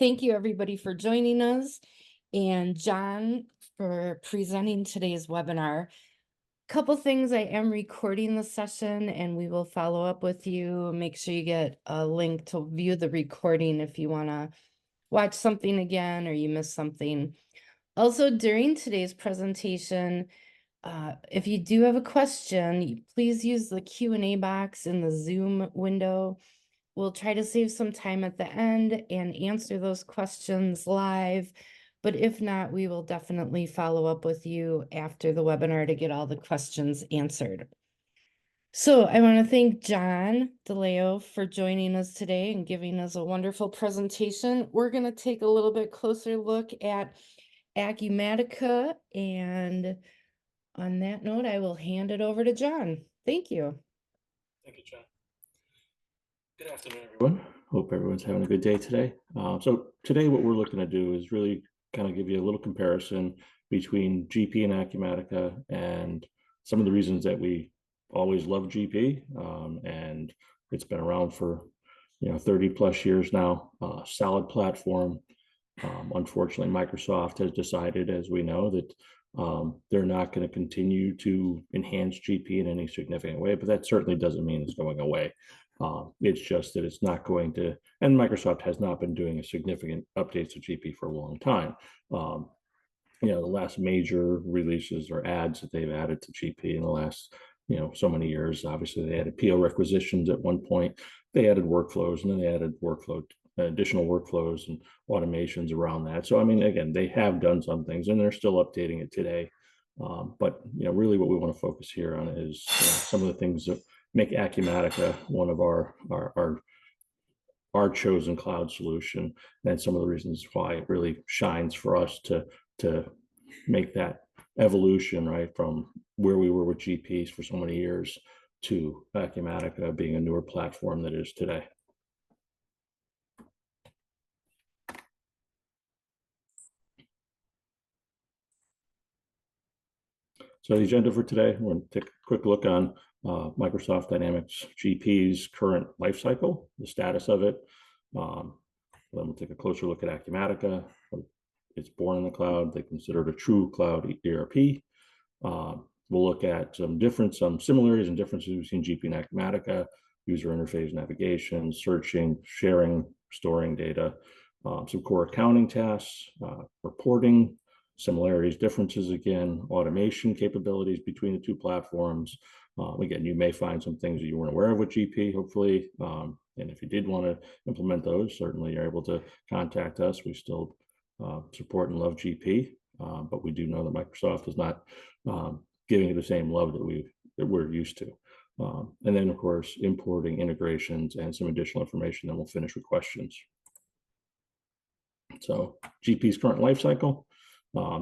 Thank you, everybody, for joining us, and John for presenting today's webinar. Couple things, I am recording the session and we will follow up with you. Make sure you get a link to view the recording if you want to watch something again or you missed something. Also, during today's presentation, if you do have a question, please use the Q&A box in the Zoom window. We'll try to save some time at the end and answer those questions live. But if not, we will definitely follow up with you after the webinar to get all the questions answered. So I want to thank John DeLeo for joining us today and giving us a wonderful presentation. We're going to take a little bit closer look at Acumatica. And on that note, I will hand it over to John. Thank you. Thank you, John. Good afternoon, everyone. Hope everyone's having a good day today. So today what we're looking to do is really kind of give you a little comparison between GP and Acumatica and some of the reasons that we always love GP. And it's been around for 30 plus years now, solid platform. Unfortunately, Microsoft has decided, as we know, that they're not going to continue to enhance GP in any significant way, but that certainly doesn't mean it's going away. It's just that it's not going to, and Microsoft has not been doing a significant updates to GP for a long time. The last major releases or adds that they've added to GP in the last, so many years, obviously they added PO requisitions at one point, they added workflows, and then they added additional workflows and automations around that. So, I mean, again, they have done some things and they're still updating it today. But, really what we want to focus here on is some of the things that make Acumatica one of our chosen cloud solution, and some of the reasons why it really shines for us to make that evolution, right, from where we were with GPs for so many years to Acumatica being a newer platform that is today. So the agenda for today, we're going to take a quick look on Microsoft Dynamics GP's current lifecycle, the status of it. Then we'll take a closer look at Acumatica. It's born in the cloud. They consider it a true cloud ERP. We'll look at some similarities and differences between GP and Acumatica, user interface navigation, searching, sharing, storing data, some core accounting tasks, reporting, similarities, differences again, automation capabilities between the two platforms. Again, you may find some things that you weren't aware of with GP, hopefully. And if you did want to implement those, certainly you're able to contact us. We still support and love GP, but we do know that Microsoft is not giving it the same love that we're used to. And then, of course, importing integrations and some additional information. Then we'll finish with questions. So GP's current lifecycle.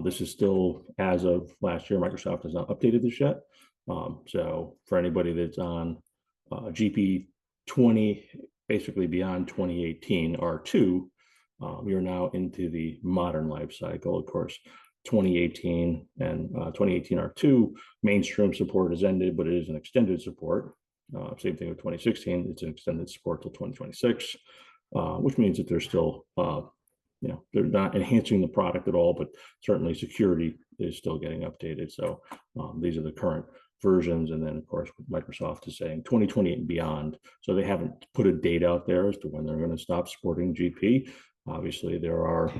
This is still as of last year. Microsoft has not updated this yet. So for anybody that's on GP 20, basically beyond 2018 R2, we are now into the modern life cycle. Of course, 2018 and 2018 R2 mainstream support has ended, but it is an extended support. Same thing with 2016. It's an extended support till 2026, which means that they're still they're not enhancing the product at all, but certainly security is still getting updated. So these are the current versions. And then, of course, Microsoft is saying 2020 and beyond. So they haven't put a date out there as to when they're going to stop supporting GP. Obviously, there are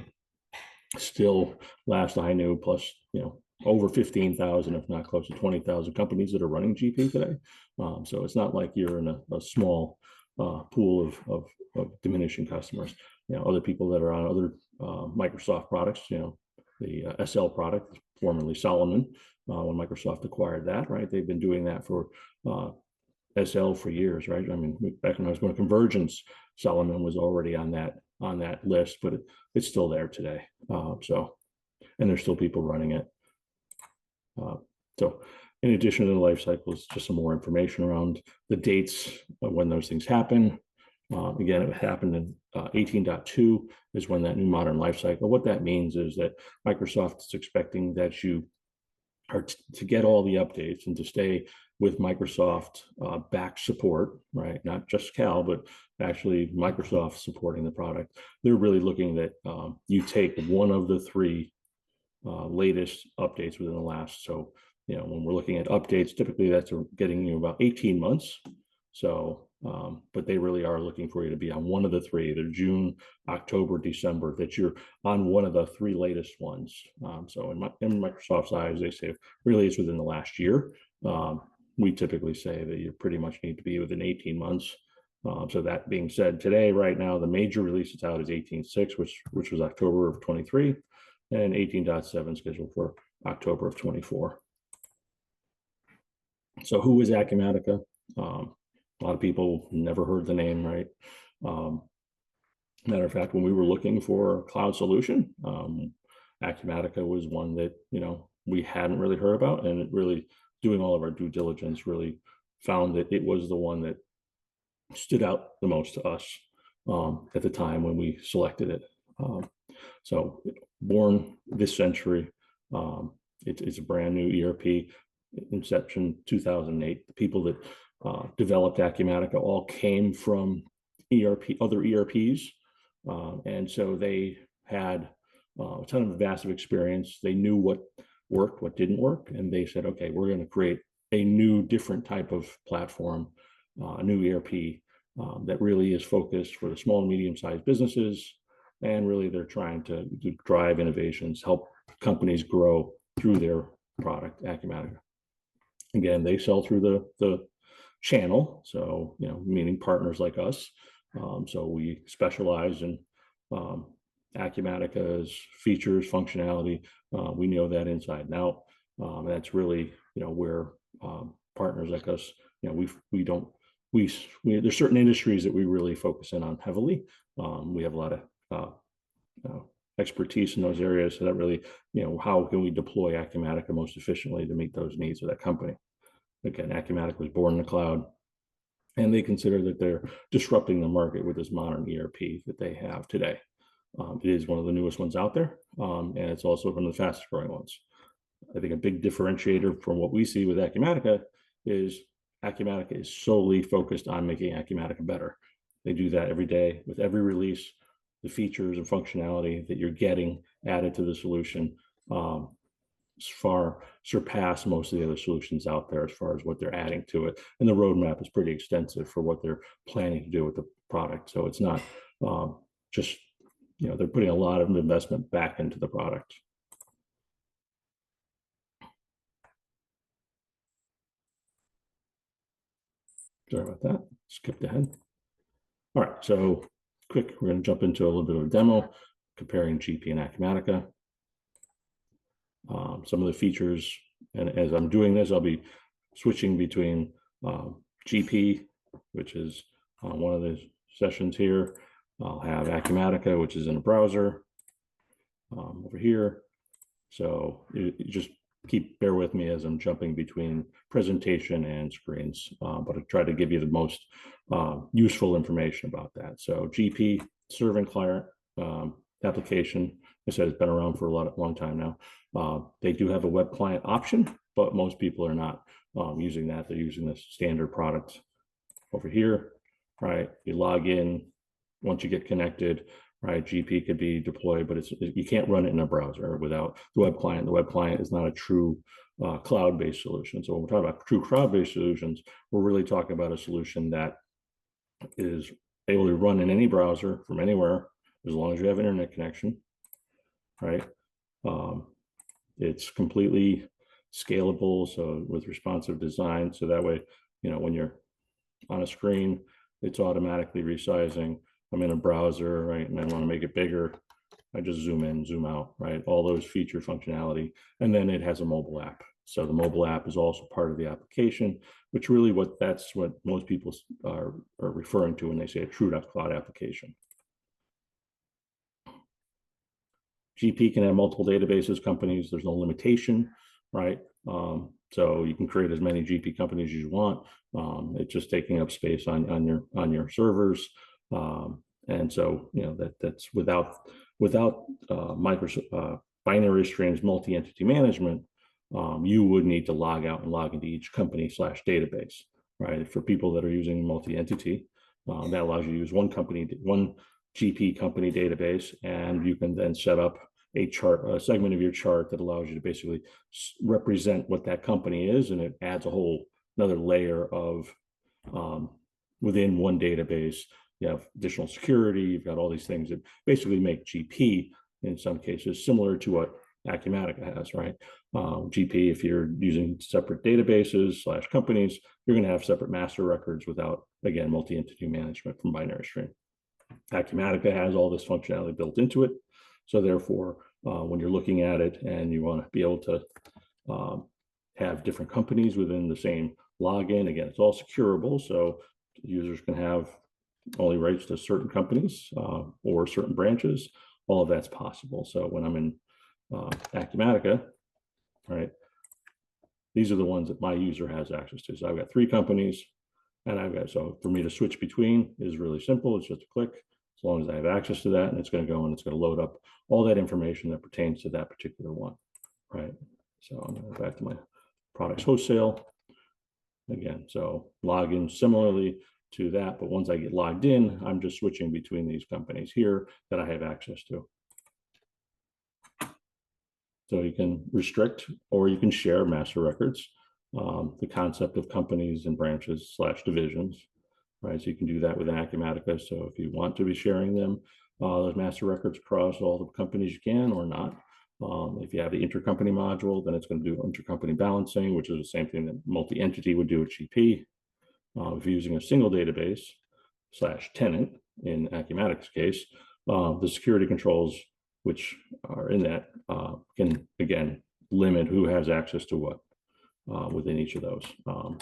still, last I knew, plus, over 15,000, if not close to 20,000 companies that are running GP today. So it's not like you're in a small pool of diminishing customers. Other people that are on other Microsoft products, the SL product, formerly Solomon, when Microsoft acquired that, right? They've been doing that for SL for years, right? I mean, back when I was going to Convergence, Solomon was already on that list, but it's still there today. And there's still people running it. So in addition to the life cycles, just some more information around the dates of when those things happen. Again, it happened in 18.2 is when that new modern life cycle. What that means is that Microsoft is expecting that you are to get all the updates and to stay with Microsoft back support, right? Not just Cal, but actually Microsoft supporting the product. They're really looking that you take one of the three latest updates within the last. So, when we're looking at updates, typically that's getting you about 18 months. So, but they really are looking for you to be on one of the three, either June, October, December, that you're on one of the three latest ones. So in Microsoft's eyes, they say really it's within the last year. We typically say that you pretty much need to be within 18 months. So that being said, today, right now, the major release that's out is 18.6, which was October of 23, and 18.7 scheduled for October of 24. So who is Acumatica? A lot of people never heard the name, right? Matter of fact, when we were looking for a cloud solution, Acumatica was one that, we hadn't really heard about, and it really, doing all of our due diligence, really found that it was the one that stood out the most to us at the time when we selected it. So born this century, it's a brand new ERP, inception 2008. The people that developed Acumatica all came from other ERPs, and so they had a ton of vast experience. They knew what worked, what didn't work, and they said, okay, we're going to create a new, different type of platform, a new ERP that really is focused for the small and medium-sized businesses, and really they're trying to drive innovations, help companies grow through their product, Acumatica. Again, they sell through the channel, so meaning partners like us. So we specialize in Acumatica's features, functionality. We know that inside and out. That's really where partners like us, there's certain industries that we really focus in on heavily. We have a lot of expertise in those areas, so that really, how can we deploy Acumatica most efficiently to meet those needs of that company? Again, Acumatica was born in the cloud, and they consider that they're disrupting the market with this modern ERP that they have today. It is one of the newest ones out there, and it's also one of the fastest growing ones. I think a big differentiator from what we see with Acumatica is Acumatica is solely focused on making Acumatica better. They do that every day with every release. The features and functionality that you're getting added to the solution far surpass most of the other solutions out there as far as what they're adding to it. And the roadmap is pretty extensive for what they're planning to do with the product. So it's not just, they're putting a lot of investment back into the product. Sorry about that. Skipped ahead. All right, so quick, we're going to jump into a little bit of a demo comparing GP and Acumatica. Some of the features, and as I'm doing this, I'll be switching between GP, which is one of the sessions here. I'll have Acumatica, which is in a browser over here. So you just bear with me as I'm jumping between presentation and screens, but I try to give you the most useful information about that. So GP, servant client application, I said it's been around for a long time now. They do have a web client option, but most people are not using that. They're using the standard product over here, right? You log in, once you get connected, right? GP could be deployed, but you can't run it in a browser without the web client. The web client is not a true cloud-based solution. So when we're talking about true cloud-based solutions, we're really talking about a solution that is able to run in any browser from anywhere, as long as you have internet connection, right? It's completely scalable, so with responsive design, so that way, when you're on a screen, it's automatically resizing. I'm in a browser, right, and I want to make it bigger. I just zoom in, zoom out, right? All those feature functionality, and then it has a mobile app. So the mobile app is also part of the application, which really that's what most people are referring to when they say a true cloud application. GP can have multiple databases, companies. There's no limitation, right? So you can create as many GP companies as you want. It's just taking up space on your servers, and so that's without Microsoft binary streams multi-entity management. you would need to log out and log into each company/database, right? For people that are using multi-entity, that allows you to use one GP company database, and you can then set up a segment of your chart that allows you to basically represent what that company is, and it adds another layer of within one database. You have additional security, you've got all these things that basically make GP in some cases similar to what Acumatica has, right? GP, if you're using separate databases/companies, you're going to have separate master records without, again, multi-entity management from binary stream. Acumatica has all this functionality built into it. So therefore, when you're looking at it and you want to be able to have different companies within the same login, again, it's all securable. So users can have only rights to certain companies or certain branches. All of that's possible. So when I'm in Acumatica, right, these are the ones that my user has access to. So I've got 3 companies, and so for me to switch between is really simple. It's just a click, as long as I have access to that, and it's going to go and it's going to load up all that information that pertains to that particular one, right? So I'm going to go back to my products wholesale again. So log in similarly to that, but once I get logged in, I'm just switching between these companies here that I have access to. So you can restrict or you can share master records, the concept of companies and branches/divisions, right? So you can do that with Acumatica. So if you want to be sharing them, those master records across all the companies, you can or not. If you have the intercompany module, then it's going to do intercompany balancing, which is the same thing that multi-entity would do with GP. If you're using a single database/tenant in Acumatica's case, the security controls which are in that can, again, limit who has access to what within each of those.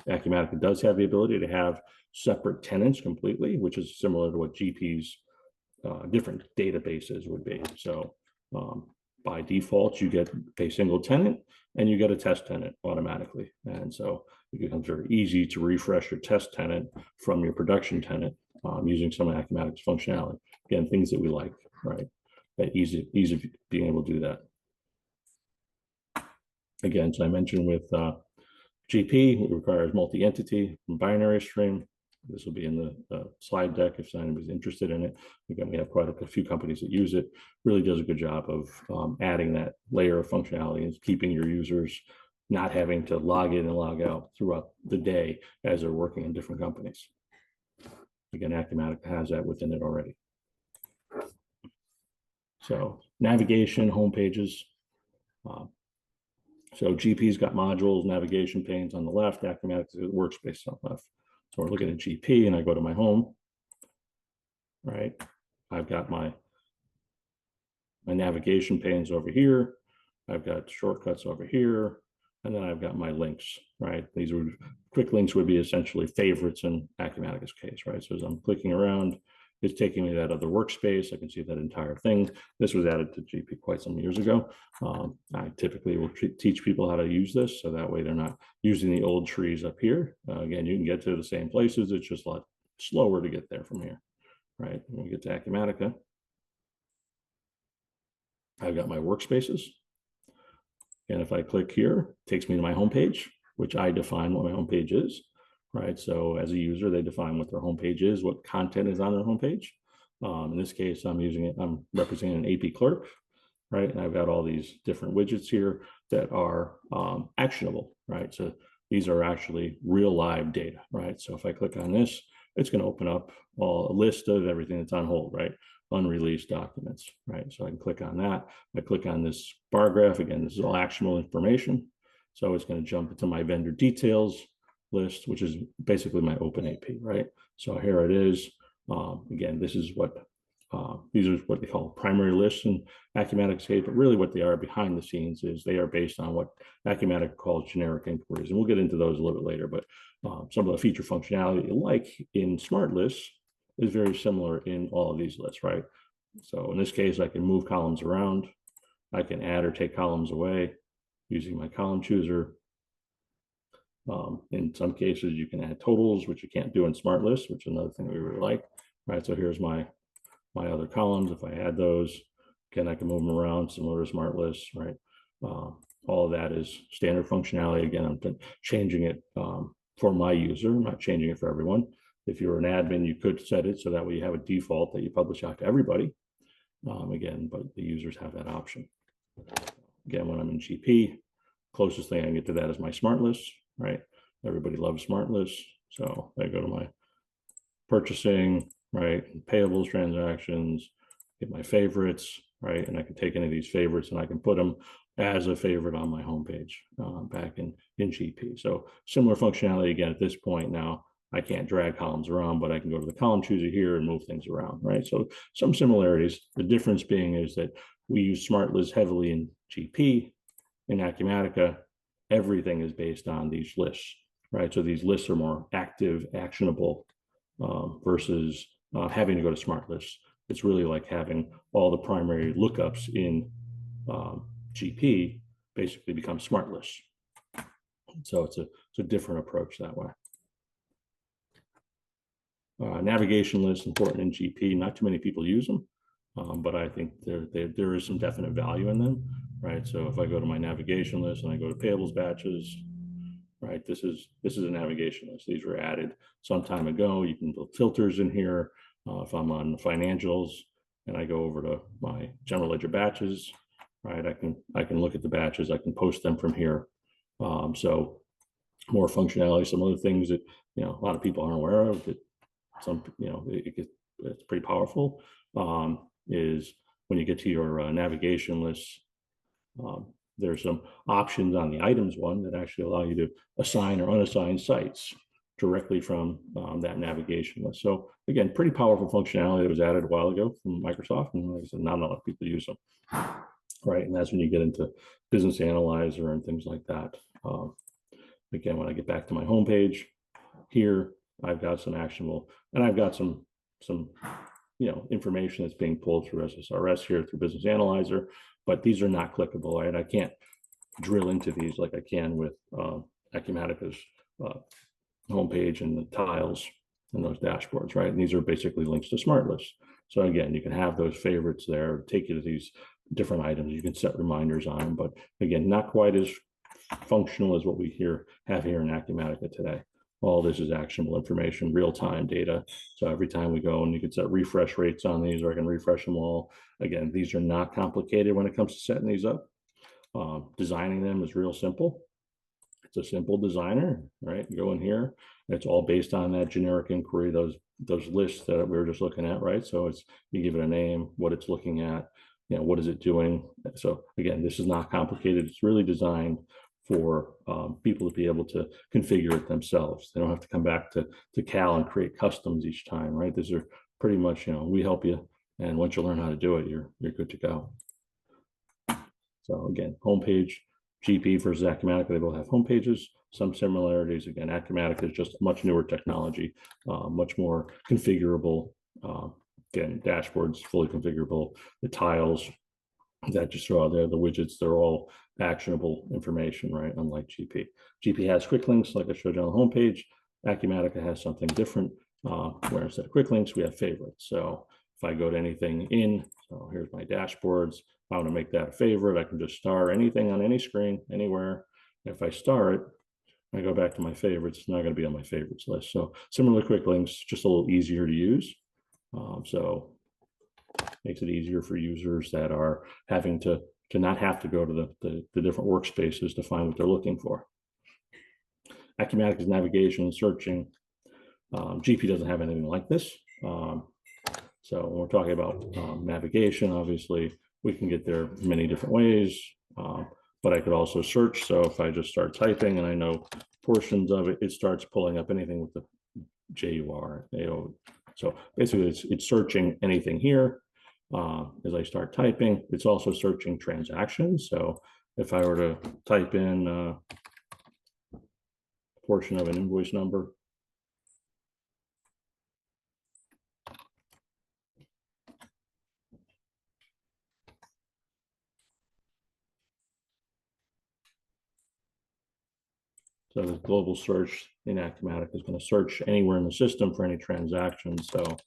Acumatica does have the ability to have separate tenants completely, which is similar to what GP's different databases would be. So by default, you get a single tenant and you get a test tenant automatically. And so it becomes very easy to refresh your test tenant from your production tenant using some of Acumatica's functionality. Again, things that we like, right? That ease of being able to do that. Again, so I mentioned with GP, it requires multi-entity from binary stream. This will be in the slide deck if anybody's interested in it. Again, we have quite a few companies that use it. Really does a good job of adding that layer of functionality and keeping your users not having to log in and log out throughout the day as they're working in different companies. Again, Acumatica has that within it already. So navigation, home pages. So GP's got modules, navigation panes on the left, Acumatica's workspace on the left. So we're looking at GP and I go to my home, right? I've got my navigation panes over here. I've got shortcuts over here. And then I've got my links, right? These would, quick links would be essentially favorites in Acumatica's case, right? So as I'm clicking around, it's taking me to that other workspace. I can see that entire thing. This was added to GP quite some years ago. I typically will teach people how to use this, so that way they're not using the old trees up here. Again, you can get to the same places. It's just a lot slower to get there from here, right? When we get to Acumatica, I've got my workspaces. And if I click here, it takes me to my homepage, which I define what my homepage is. Right. So as a user, they define what their homepage is, what content is on their homepage. In this case, I'm representing an AP clerk, right? And I've got all these different widgets here that are actionable, right? So these are actually real live data, right? So if I click on this, it's going to open up a list of everything that's on hold, right? Unreleased documents, right? So I can click on that. I click on this bar graph. Again, this is all actionable information. So it's going to jump into my vendor details list, which is basically my open AP, right? So here it is. Again, this is what these are what they call primary lists in Acumatica's case, but really what they are behind the scenes is they are based on what Acumatica calls generic inquiries. And we'll get into those a little bit later, but some of the feature functionality like in smart lists is very similar in all of these lists, right? So in this case, I can move columns around. I can add or take columns away using my column chooser. In some cases, you can add totals, which you can't do in smart lists, which is another thing we really like, right? So here's my other columns. If I add those, again, I can move them around similar to smart lists, right? all of that is standard functionality. Again, I'm changing it for my user. I'm not changing it for everyone. If you're an admin, you could set it so that way you have a default that you publish out to everybody. Again, but the users have that option. Again, when I'm in GP, closest thing I can get to that is my smart list, right? Everybody loves smart lists. So I go to my purchasing, right? Payables transactions, get my favorites, right? And I can take any of these favorites and I can put them as a favorite on my homepage back in GP. So similar functionality again at this point. Now I can't drag columns around, but I can go to the column chooser here and move things around, right? So some similarities. The difference being is that we use smart lists heavily in GP. In Acumatica, everything is based on these lists, right? So these lists are more active, actionable versus having to go to smart lists. It's really like having all the primary lookups in GP basically become smart lists. So it's a different approach that way. Navigation lists important in GP. Not too many people use them, but I think there is some definite value in them, right? So if I go to my navigation list and I go to payables batches, right, this is a navigation list. These were added some time ago. You can build filters in here. If I'm on financials and I go over to my general ledger batches, right, I can look at the batches. I can post them from here. So more functionality. Some other things that a lot of people aren't aware of that some it's pretty powerful is when you get to your navigation lists. There's some options on the items one that actually allow you to assign or unassign sites directly from that navigation list. So again, pretty powerful functionality that was added a while ago from Microsoft, and like I said, not a lot of people use them, right? And that's when you get into Business Analyzer and things like that. Again, when I get back to my homepage here, I've got some actionable, and I've got some information that's being pulled through SSRS here through Business Analyzer, but these are not clickable, right? I can't drill into these like I can with Acumatica's homepage and the tiles and those dashboards, right? And these are basically links to smart lists. So again, you can have those favorites there, take you to these different items. You can set reminders on them, but again, not quite as functional as what we have here in Acumatica today. All this is actionable information, real-time data. So every time we go, and you can set refresh rates on these, or I can refresh them all. Again, these are not complicated when it comes to setting these up. Designing them is real simple. It's a simple designer, right? You go in here, it's all based on that generic inquiry, those lists that we were just looking at, right? So it's, you give it a name, what it's looking at, what is it doing? So again, this is not complicated. It's really designed for people to be able to configure it themselves. They don't have to come back to Cal and create customs each time, right? These are pretty much, we help you, and once you learn how to do it, you're good to go. So again, homepage, GP versus Acumatica, they both have homepages. Some similarities. Again, Acumatica is just much newer technology, much more configurable. Again, dashboards fully configurable. The tiles that just throw out there, the widgets, they're all actionable information, right? Unlike GP. GP has quick links, like I showed you on the homepage. Acumatica has something different, where instead of quick links, we have favorites. So if I go to anything so here's my dashboards. If I want to make that a favorite, I can just star anything on any screen, anywhere. If I star it, I go back to my favorites, it's not going to be on my favorites list. So similar quick links, just a little easier to use. So makes it easier for users that are having to not have to go to the different workspaces to find what they're looking for. Acumatica's navigation and searching. GP doesn't have anything like this. So when we're talking about navigation, obviously we can get there many different ways, but I could also search. So if I just start typing and I know portions of it, it starts pulling up anything with the JUR, AO. So basically it's searching anything here. As I start typing, it's also searching transactions. So if I were to type in a portion of an invoice number, so the global search in Acumatica is going to search anywhere in the system for any transactions. So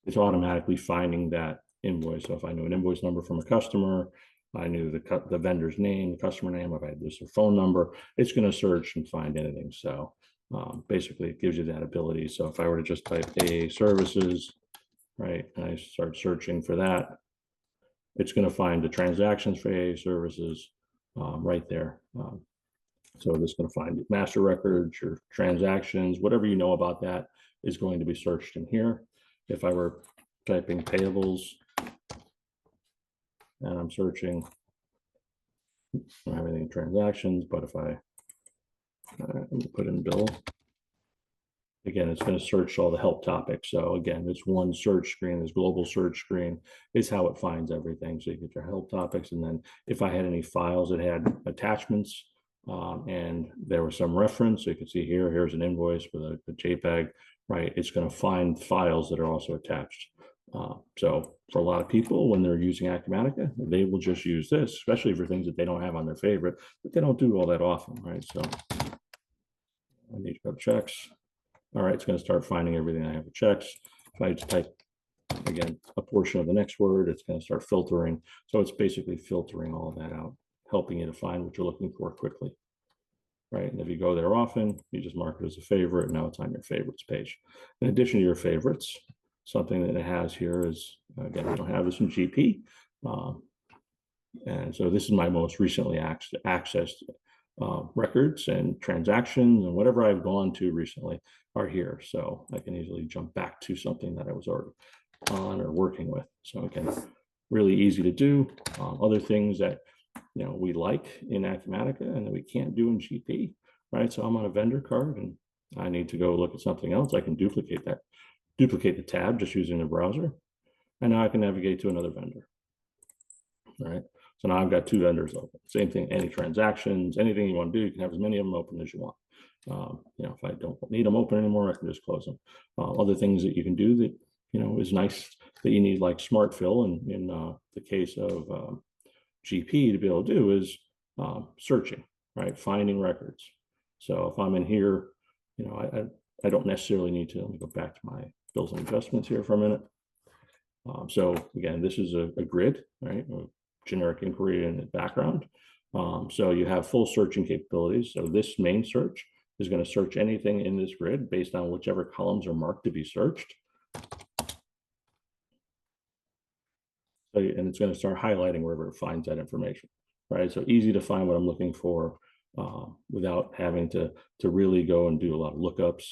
it's automatically finding that invoice. So if I knew an invoice number from a customer, I knew the vendor's name, the customer name, if I had this phone number, it's going to search and find anything. So basically, it gives you that ability. So if I were to just type AA services, right, and I start searching for that, it's going to find the transactions for AA services right there. So it's going to find master records, your transactions, whatever you know about that is going to be searched in here. If I were typing payables and I'm searching, I don't have any transactions, but if I put in bill, again, it's going to search all the help topics. So again, this one search screen, this global search screen is how it finds everything. So you get your help topics. And then if I had any files that had attachments and there was some reference, so you can see here, here's an invoice with a JPEG, right? It's going to find files that are also attached. So for a lot of people, when they're using Acumatica, they will just use this, especially for things that they don't have on their favorite, but they don't do all that often, right? So I need to go checks. All right, it's going to start finding everything I have for checks. If I type, again, a portion of the next word, it's going to start filtering. So it's basically filtering all that out, helping you to find what you're looking for quickly, right? And if you go there often, you just mark it as a favorite, and now it's on your favorites page. In addition to your favorites, something that it has here is, again, we don't have this in GP. And so this is my most recently accessed records and transactions, and whatever I've gone to recently are here. So I can easily jump back to something that I was already on or working with. So again, really easy to do. Other things that we like in Acumatica and that we can't do in GP, right? So I'm on a vendor card and I need to go look at something else. I can duplicate the tab just using the browser, and now I can navigate to another vendor. All right. So now I've got two vendors open. Same thing, any transactions, anything you want to do, you can have as many of them open as you want. If I don't need them open anymore, I can just close them. Other things that you can do that, is nice that you need, like Smart Fill in the case of GP to be able to do is searching, right? Finding records. So if I'm in here, I don't necessarily need to. Let me go back to my bills and adjustments here for a minute. So again, this is a grid, right? A generic inquiry in the background. So you have full searching capabilities. So this main search is going to search anything in this grid based on whichever columns are marked to be searched. So, and it's going to start highlighting wherever it finds that information, right? So easy to find what I'm looking for without having to really go and do a lot of lookups.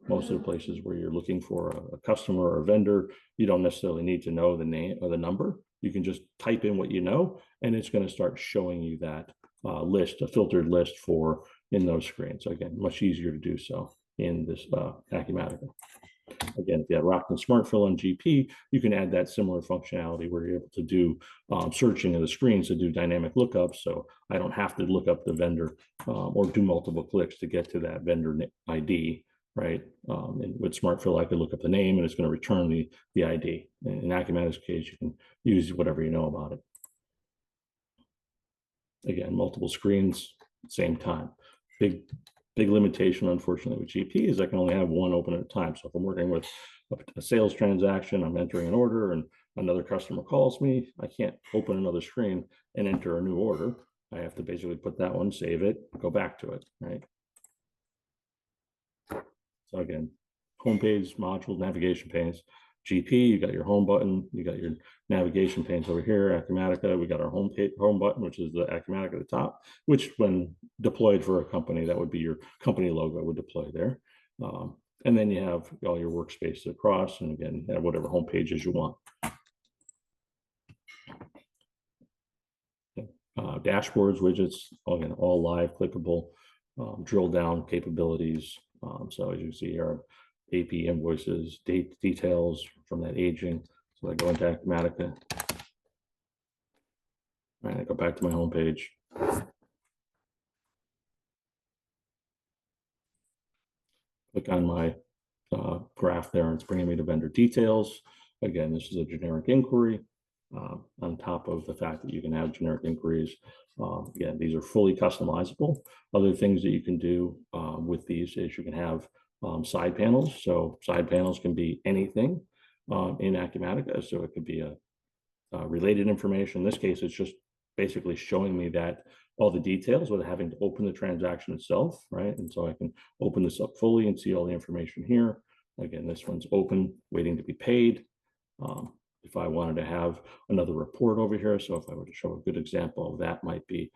Most of the places where you're looking for a customer or a vendor, you don't necessarily need to know the name or the number. You can just type in what you know, and it's going to start showing you that list, a filtered list in those screens. So again, much easier to do so in this Acumatica. Again, if you have Rockland Smart Fill on GP, you can add that similar functionality where you're able to do searching of the screens to do dynamic lookups. So I don't have to look up the vendor or do multiple clicks to get to that vendor ID, right? And with Smart Fill, I could look up the name and it's going to return the ID. In Acumatica's case, you can use whatever you know about it. Again, multiple screens, same time. Big limitation, unfortunately, with GP is I can only have one open at a time. So if I'm working with a sales transaction, I'm entering an order and another customer calls me, I can't open another screen and enter a new order. I have to basically put that one, save it, go back to it, right? So again, homepage, module, navigation panes. GP, you got your home button, you got your navigation panes over here. Acumatica, we got our home button, which is the Acumatica at the top, which when deployed for a company, that would be your company logo would deploy there. And then you have all your workspaces across, and again, you have whatever home pages you want. Dashboards, widgets, again, all live, clickable, drill down capabilities. So as you see here, AP invoices, date details from that aging. So I go into Acumatica. All right, I go back to my home page. Click on my graph there, and it's bringing me to vendor details. Again, this is a generic inquiry on top of the fact that you can have generic inquiries. Again, these are fully customizable. Other things that you can do with these is you can have side panels. So side panels can be anything. in Acumatica. So it could be a related information. In this case, it's just basically showing me that all the details without having to open the transaction itself, right? And so I can open this up fully and see all the information here. Again, this one's open, waiting to be paid. If I wanted to have another report over here, so if I were to show a good example of that, might be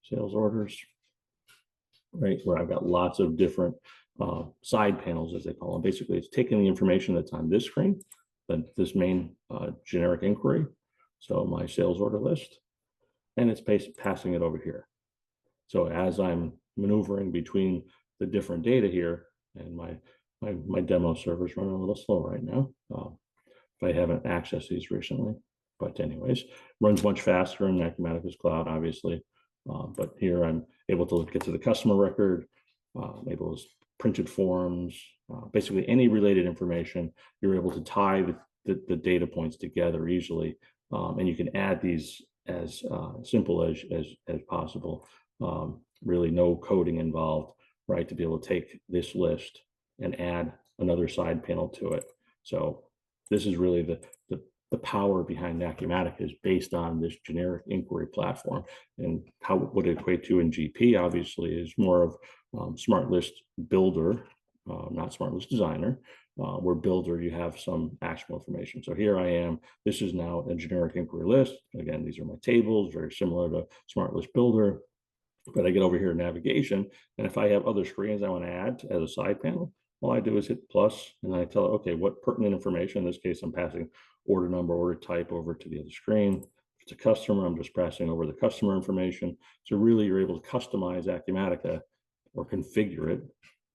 sales orders, right? Where I've got lots of different side panels, as they call them. Basically, it's taking the information that's on this screen, this main generic inquiry, so my sales order list, and it's passing it over here. So as I'm maneuvering between the different data here, and my demo server's running a little slow right now, if I haven't accessed these recently. But anyways, runs much faster in Acumatica's cloud, obviously. But here I'm able to get to the customer record, able to printed forms, basically any related information. You're able to tie the data points together easily, and you can add these as simple as possible. Really no coding involved, right? To be able to take this list and add another side panel to it. So this is really the power behind Acumatica, is based on this generic inquiry platform. And how would it equate to in GP, obviously, is more of Smart List Builder, not Smart List Designer, where Builder, you have some actionable information. So here I am, this is now a generic inquiry list. Again, these are my tables, very similar to Smart List Builder. But I get over here in navigation, and if I have other screens I want to add as a side panel, all I do is hit plus, and I tell it, okay, what pertinent information, in this case, I'm passing order number, order type over to the other screen. If it's a customer, I'm just passing over the customer information. So really, you're able to customize Acumatica or configure it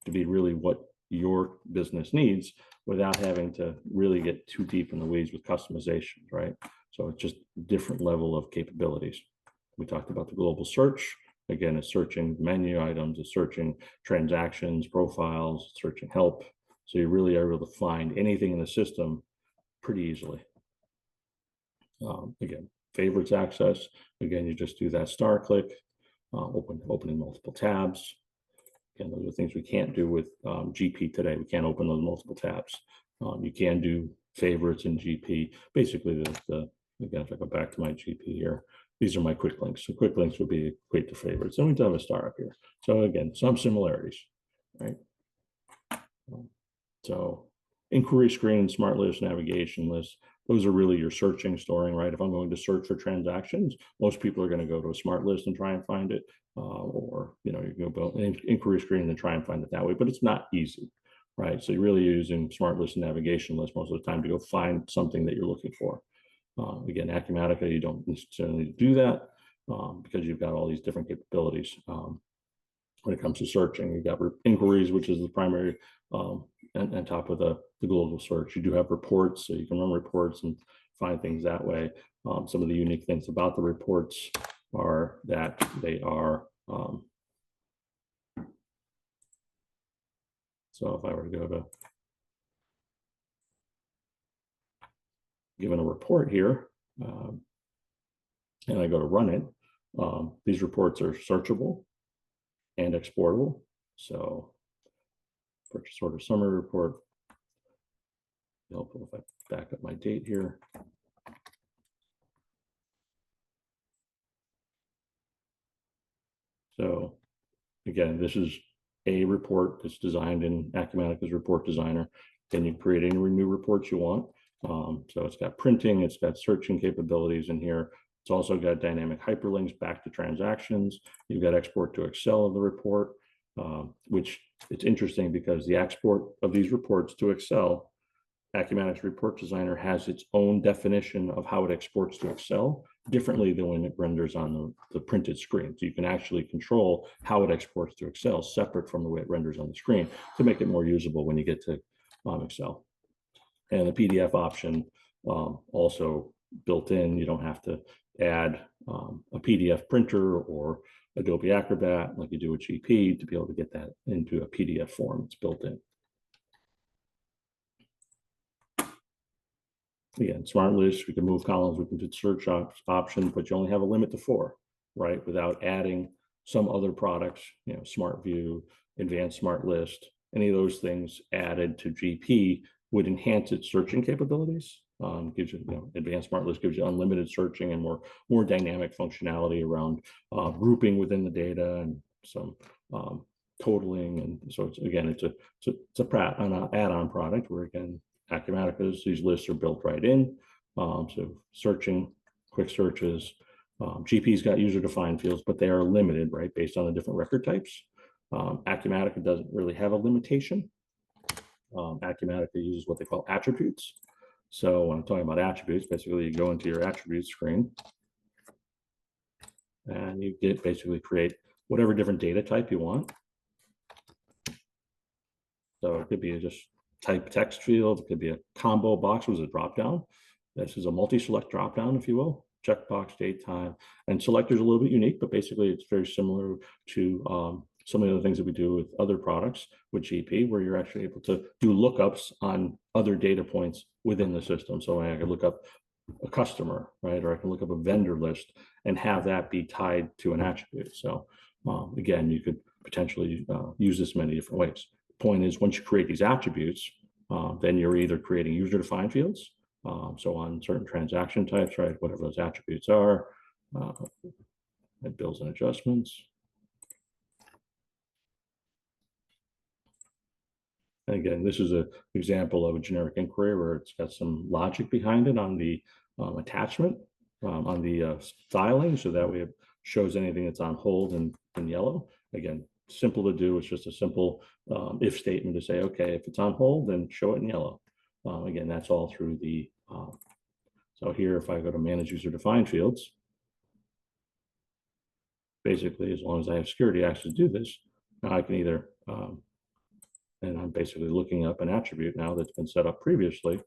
to be really what your business needs without having to really get too deep in the weeds with customizations, right? So it's just a different level of capabilities. We talked about the global search. Again, it's searching menu items, it's searching transactions, profiles, searching help. So you really are able to find anything in the system pretty easily. Again, favorites access. Again, you just do that star click, opening multiple tabs. Again, those are things we can't do with GP today. We can't open those multiple tabs. You can do favorites in GP. Basically, again, if I go back to my GP here, these are my quick links. So quick links would be equate to favorites. And we do have a star up here. So again, some similarities, right? So inquiry screen, smart list, navigation list, those are really your searching, storing, right? If I'm going to search for transactions, most people are going to go to a smart list and try and find it. Or, you can go build an inquiry screen and try and find it that way, but it's not easy, right? So you're really using smart list and navigation list most of the time to go find something that you're looking for. Again, Acumatica, you don't necessarily do that because you've got all these different capabilities. When it comes to searching, you've got inquiries, which is the primary, and top of the global search. You do have reports, so you can run reports and find things that way. Some of the unique things about the reports are that they are, so if I were to go to given a report here, and I go to run it, these reports are searchable and exportable. So purchase order summary report, helpful if I back up my date here. So again, this is a report that's designed in Acumatica's Report Designer. Then you create any new reports you want. So it's got printing, it's got searching capabilities in here. It's also got dynamic hyperlinks back to transactions. You've got export to Excel of the report, which it's interesting because the export of these reports to Excel, Acumatica's Report Designer has its own definition of how it exports to Excel differently than when it renders on the printed screen. So you can actually control how it exports to Excel separate from the way it renders on the screen to make it more usable when you get to Excel. And the PDF option also built in. You don't have to add a PDF printer or Adobe Acrobat like you do with GP to be able to get that into a PDF form. It's built in. Again, smart list, we can move columns, we can do search options, but you only have a limit to 4, right? Without adding some other products, Smart View, Advanced Smart List, any of those things added to GP would enhance its searching capabilities. Gives you, advanced smart list gives you unlimited searching and more dynamic functionality around grouping within the data and some totaling. And so it's an add-on product where, again, Acumatica's, these lists are built right in. So searching, quick searches. GP's got user-defined fields, but they are limited, right, based on the different record types. Acumatica doesn't really have a limitation. Acumatica uses what they call attributes. So when I'm talking about attributes, basically you go into your attributes screen and you basically create whatever different data type you want. So it could be just type text field, it could be a combo box with a drop-down. This is a multi-select drop-down, if you will. Checkbox, date, time, and selector is a little bit unique, but basically it's very similar to some of the things that we do with other products with GP, where you're actually able to do lookups on other data points within the system. So I can look up a customer, right? Or I can look up a vendor list and have that be tied to an attribute. So again, you could potentially use this many different ways. The point is, once you create these attributes, then you're either creating user-defined fields. So on certain transaction types, right, whatever those attributes are, and bills and adjustments. And again, this is an example of a generic inquiry where it's got some logic behind it on the attachment, on the styling, so that way it shows anything that's on hold in yellow. Again, simple to do. It's just a simple if statement to say, okay, if it's on hold, then show it in yellow. Again, that's all through the, so here, if I go to manage user defined fields, basically, as long as I have security access to do this, I can either, and I'm basically looking up an attribute now that's been set up previously.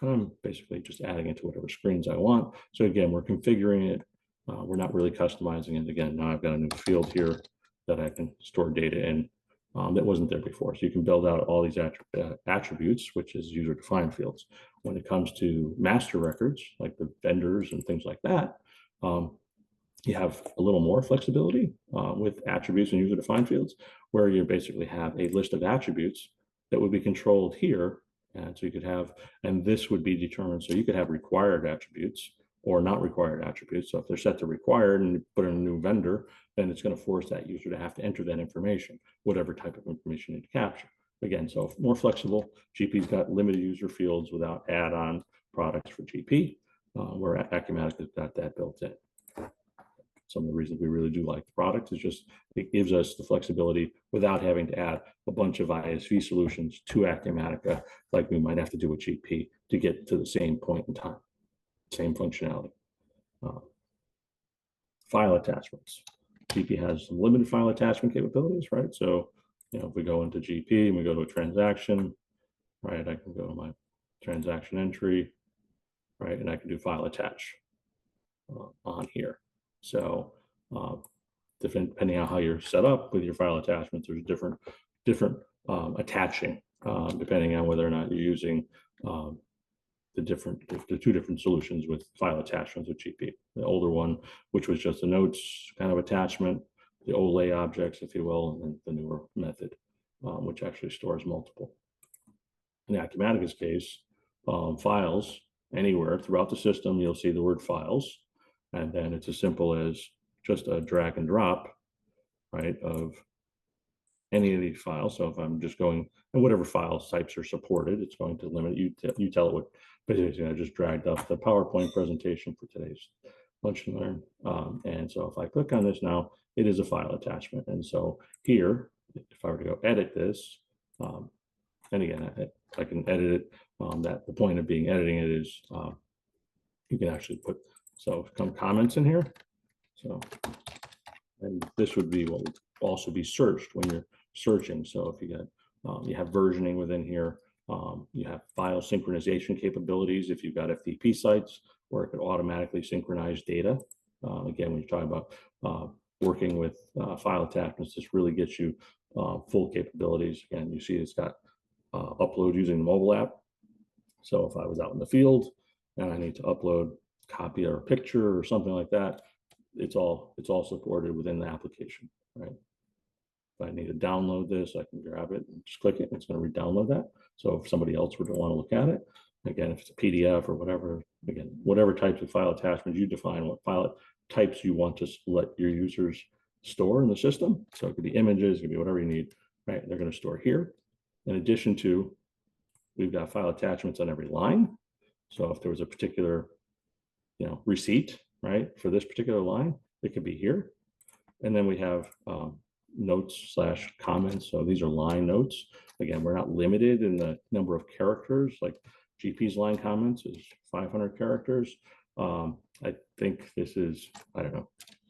And I'm basically just adding it to whatever screens I want. So again, we're configuring it. We're not really customizing it. Again, now I've got a new field here that I can store data in that wasn't there before. So you can build out all these attributes, which is user-defined fields. When it comes to master records, like the vendors and things like that, you have a little more flexibility with attributes and user-defined fields, where you basically have a list of attributes that would be controlled here. And so you could have, and this would be determined, so you could have required attributes or not required attributes. So if they're set to required and you put in a new vendor, then it's going to force that user to have to enter that information, whatever type of information you need to capture. Again, so more flexible. GP's got limited user fields without add-on products for GP, where Acumatica's got that built in. Some of the reasons we really do like the product is just it gives us the flexibility without having to add a bunch of ISV solutions to Acumatica, like we might have to do with GP to get to the same point in time, same functionality. File attachments. GP has some limited file attachment capabilities, right? So, if we go into GP and we go to a transaction, right, I can go to my transaction entry, right, and I can do file attach on here. So depending on how you're set up with your file attachments, there's different attaching depending on whether or not you're using the two different solutions with file attachments with GP. The older one, which was just a notes kind of attachment, the OLE objects, if you will, and then the newer method, which actually stores multiple. In Acumatica's case, files anywhere throughout the system, you'll see the word files. And then it's as simple as just a drag and drop, right, of any of these files. So if I'm just going, and whatever file types are supported, it's going to limit you. You tell it what. Basically, I just dragged up the PowerPoint presentation for today's lunch and learn. And so if I click on this now, it is a file attachment. And so here, if I were to go edit this, and again, I can edit it. That the point of being editing it is you can actually put some comments in here. So, and this would be what would also be searched when you're searching. So if you get, you have versioning within here, you have file synchronization capabilities. If you've got FTP sites where it could automatically synchronize data. Again, when you're talking about working with file attachments, this really gets you full capabilities. Again, you see it's got upload using the mobile app. So if I was out in the field and I need to upload a copy or a picture or something like that, it's all supported within the application, right? If I need to download this, I can grab it and just click it, and it's going to re-download that. So if somebody else were to want to look at it, again, if it's a PDF or whatever, again, whatever types of file attachments, you define what file types you want to let your users store in the system. So it could be images, it could be whatever you need, right? They're going to store here. In addition to, we've got file attachments on every line. So if there was a particular, receipt, right, for this particular line, it could be here. And then we have notes / comments. So these are line notes. Again, we're not limited in the number of characters. Like GP's line comments is 500 characters. I think this is, I don't know.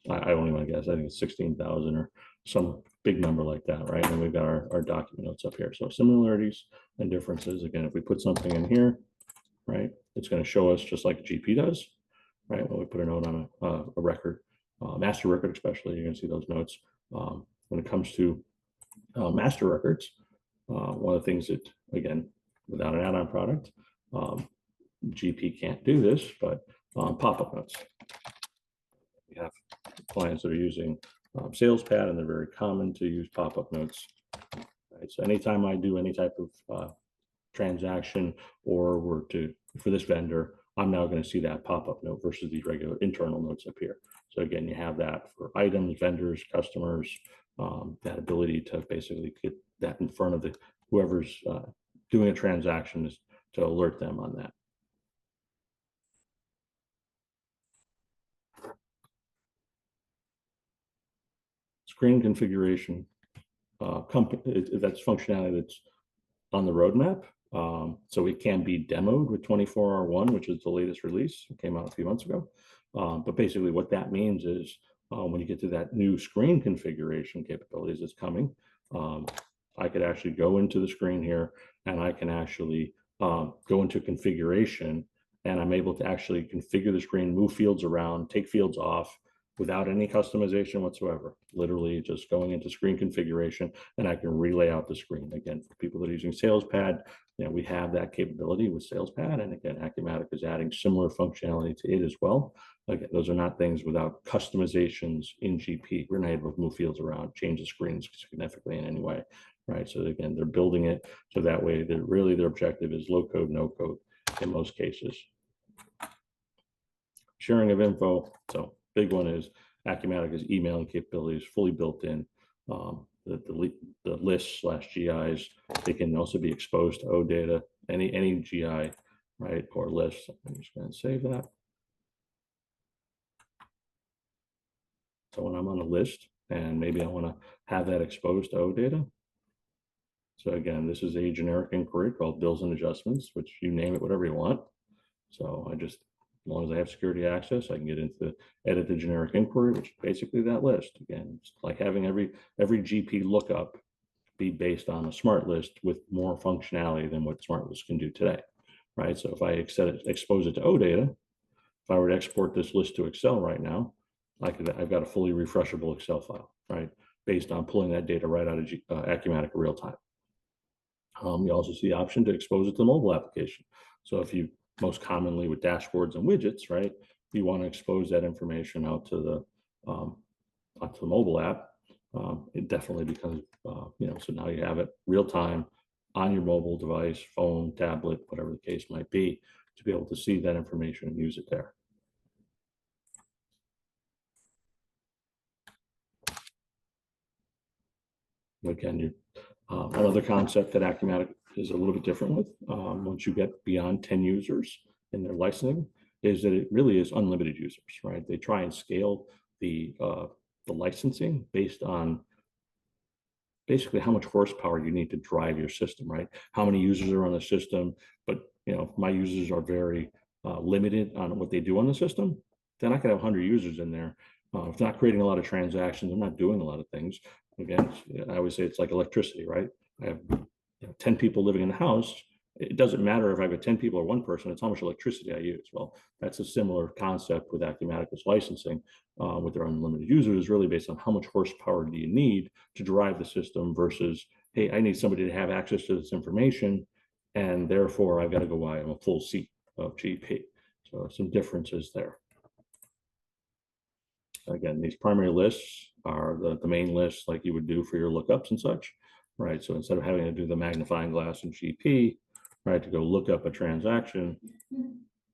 I don't even guess. I think it's 16,000 or some big number like that, right? And we've got our document notes up here. So similarities and differences. Again, if we put something in here, right, it's going to show us just like a GP does, right? When we put a note on a record, master record especially, you're going to see those notes. When it comes to master records, one of the things that, again, without an add-on product, GP can't do this, but pop-up notes. We have clients that are using SalesPad, and they're very common to use pop-up notes. Right? So anytime I do any type of transaction or were to, for this vendor, I'm now going to see that pop-up note versus the regular internal notes up here. So again, you have that for items, vendors, customers, that ability to basically get that in front of the whoever's doing a transaction is to alert them on that. Screen configuration, that's functionality that's on the roadmap. So it can be demoed with 24R1, which is the latest release. It came out a few months ago. But basically what that means is when you get to that new screen configuration capabilities that's coming, I could actually go into the screen here and I can actually go into configuration, and I'm able to actually configure the screen, move fields around, take fields off without any customization whatsoever. Literally just going into screen configuration, and I can relay out the screen. Again, for people that are using SalesPad, we have that capability with SalesPad, and again, Acumatica is adding similar functionality to it as well. Again, those are not things without customizations in GP. We're not able to move fields around, change the screens significantly in any way, right? So again, they're building it so that way that really their objective is low code, no code in most cases. Sharing of info. So big one is Acumatica's emailing capabilities fully built in. The lists / GIs, they can also be exposed to OData, any GI, right, or list. I'm just going to save that. So when I'm on a list and maybe I want to have that exposed to OData. So again, this is a generic inquiry called bills and adjustments, which you name it whatever you want. So I just, as long as I have security access, I can get into edit the generic inquiry, which is basically that list. Again, it's like having every GP lookup be based on a smart list with more functionality than what smart lists can do today, right? So if I expose it to OData, if I were to export this list to Excel right now, I've got a fully refreshable Excel file, right? Based on pulling that data right out of Acumatica real time. You also see the option to expose it to the mobile application. So if you, most commonly with dashboards and widgets, right, you want to expose that information out to the mobile app, it definitely becomes, so now you have it real time on your mobile device, phone, tablet, whatever the case might be, to be able to see that information and use it there. Again, another concept that Acumatica is a little bit different with, once you get beyond 10 users in their licensing, is that it really is unlimited users, right? They try and scale the licensing based on basically how much horsepower you need to drive your system, right? How many users are on the system, but my users are very limited on what they do on the system, then I could have 100 users in there. If not creating a lot of transactions, I'm not doing a lot of things. Again, I always say it's like electricity, right? I have 10 people living in the house. It doesn't matter if I've got 10 people or one person, it's how much electricity I use. Well, that's a similar concept with Acumatica's licensing with their unlimited users, is really based on how much horsepower do you need to drive the system versus, hey, I need somebody to have access to this information, and therefore I've got to go buy a full seat of GP. So some differences there. again, these primary lists are the main lists like you would do for your lookups and such, right? So instead of having to do the magnifying glass in GP, right, to go look up a transaction,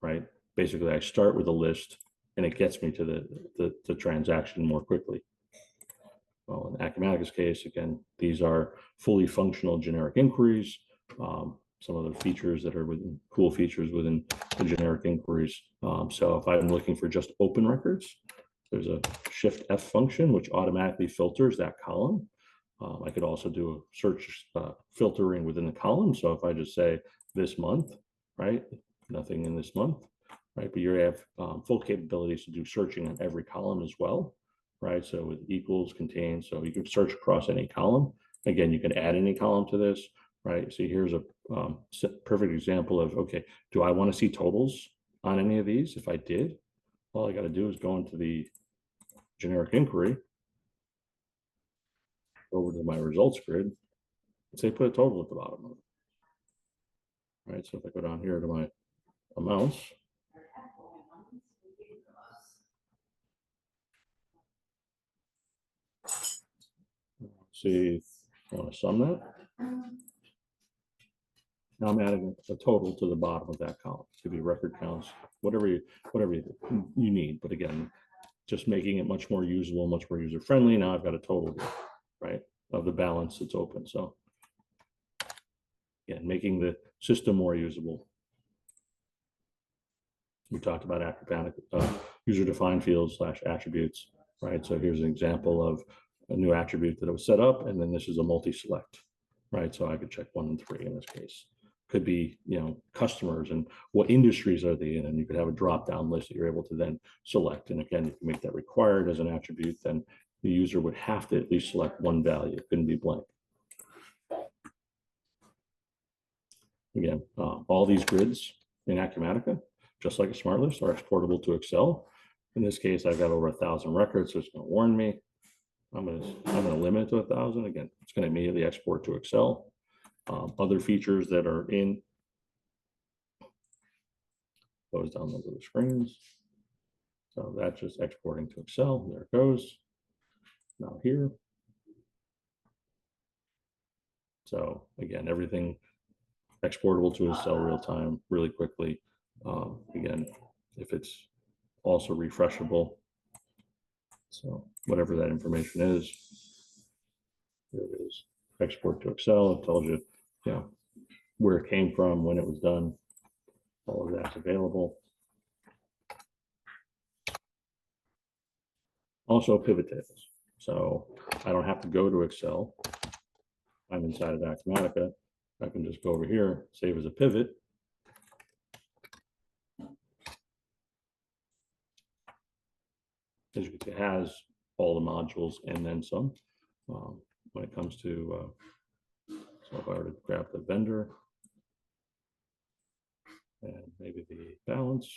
right? Basically, I start with a list and it gets me to the transaction more quickly. Well, in Acumatica's case, again, these are fully functional generic inquiries. Some other features that are within cool features within the generic inquiries. So if I'm looking for just open records, there's a Shift F function which automatically filters that column. I could also do a search filtering within the column. So if I just say this month, right, nothing in this month, right, but you have full capabilities to do searching on every column as well, right? So with equals, contains, so you can search across any column. Again, you can add any column to this, right? So here's a perfect example of, okay, do I want to see totals on any of these? If I did, all I got to do is go into the generic inquiry, over to my results grid, and say put a total at the bottom of it. Right, so if I go down here to my amounts, see, I want to sum that. Now I'm adding a total to the bottom of that column. It could be record counts, whatever you need. But again, just making it much more usable, much more user friendly. Now I've got a total, right, of the balance that's open. So again, making the system more usable. We talked about Acumatica, user-defined fields / attributes, right? So here's an example of a new attribute that was set up, and then this is a multi-select, right? So I could check 1 and 3 in this case. Could be, you know, customers and what industries are they in, and you could have a drop-down list that you're able to then select. And again, if you make that required as an attribute, then the user would have to at least select one value. It couldn't be blank. Again, all these grids in Acumatica, just like a smart list, are exportable to Excel. In this case, I've got over 1,000 records, so it's going to warn me. I'm going to limit it to 1,000. Again, it's going to immediately export to Excel. Other features that are in goes down the little screens. So that's just exporting to Excel. There it goes. Now here. So again, everything exportable to Excel real time, really quickly. Again, if it's also refreshable. So whatever that information is, here it is. Export to Excel. It tells you, you know, where it came from, when it was done. All of that's available. Also pivot tables. So I don't have to go to Excel. I'm inside of Acumatica. I can just go over here, save as a pivot. As you can see, it has all the modules and then some. When it comes to, so if I were to grab the vendor and maybe the balance.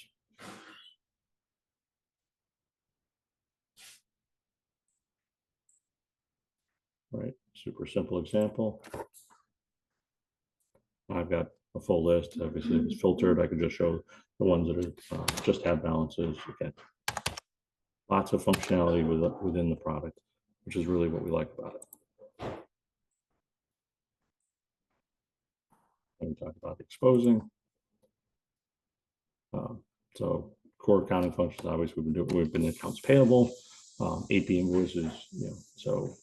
Right, super simple example. I've got a full list. Obviously, it's filtered. I could just show the ones that are just have balances. Again, lots of functionality within the product, which is really what we like about it. And we talk about exposing. So core accounting functions, obviously we've been accounts payable, AP invoices, you know, so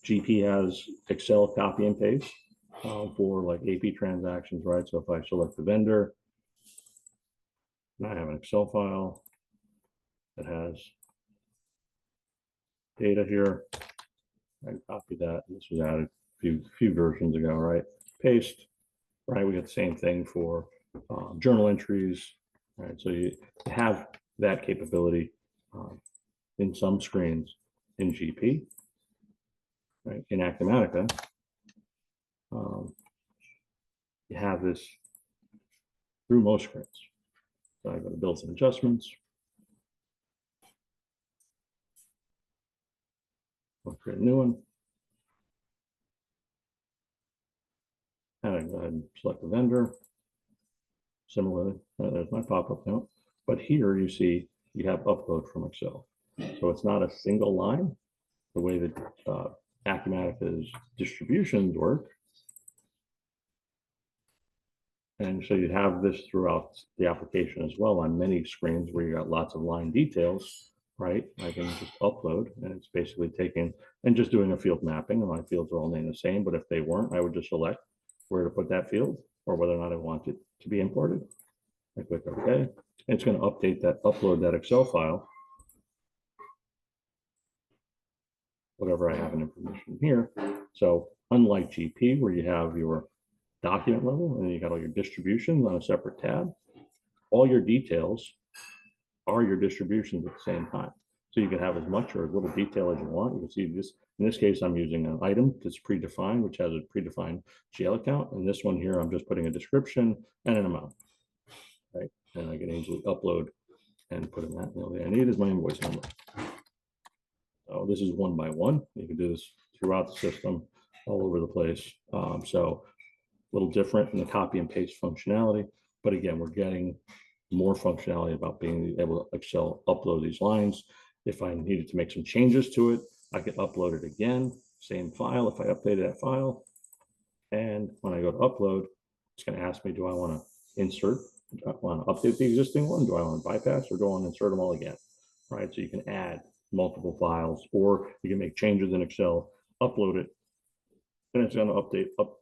GP has Excel copy and paste for like AP transactions, right? So if I select the vendor, and I have an Excel file that has data here, I can copy that. This was added a few versions ago, right? Paste, right? We got the same thing for journal entries, right? So you have that capability in some screens in GP, right? In Acumatica, you have this through most screens. So I go to bills and adjustments. I'll create a new one. And I go ahead and select the vendor. Similarly, there's my pop-up note. But here you see you have upload from Excel. So it's not a single line. The way that Acumatica's distributions work. And so you'd have this throughout the application as well on many screens where you got lots of line details, right? I can just upload, and it's basically taking and just doing a field mapping, and my fields are all named the same, but if they weren't, I would just select where to put that field or whether or not I want it to be imported. I click OK, and it's going to upload that Excel file, whatever I have in information here. So unlike GP, where you have your document level and you got all your distributions on a separate tab, all your details are your distributions at the same time. So you can have as much or as little detail as you want. You can see this, in this case, I'm using an item that's predefined, which has a predefined GL account. And this one here, I'm just putting a description and an amount, right? And I can easily upload and put in that. The only thing I need is my invoice number. So this is one by one. You can do this throughout the system, all over the place. So a little different in the copy and paste functionality, but again, we're getting more functionality about being able to Excel upload these lines. If I needed to make some changes to it, I could upload it again, same file. If I updated that file, and when I go to upload, it's going to ask me, do I want to insert, do I want to update the existing one? Do I want to bypass, or do I want to insert them all again? Right, so you can add multiple files, or you can make changes in Excel, upload it, and it's going to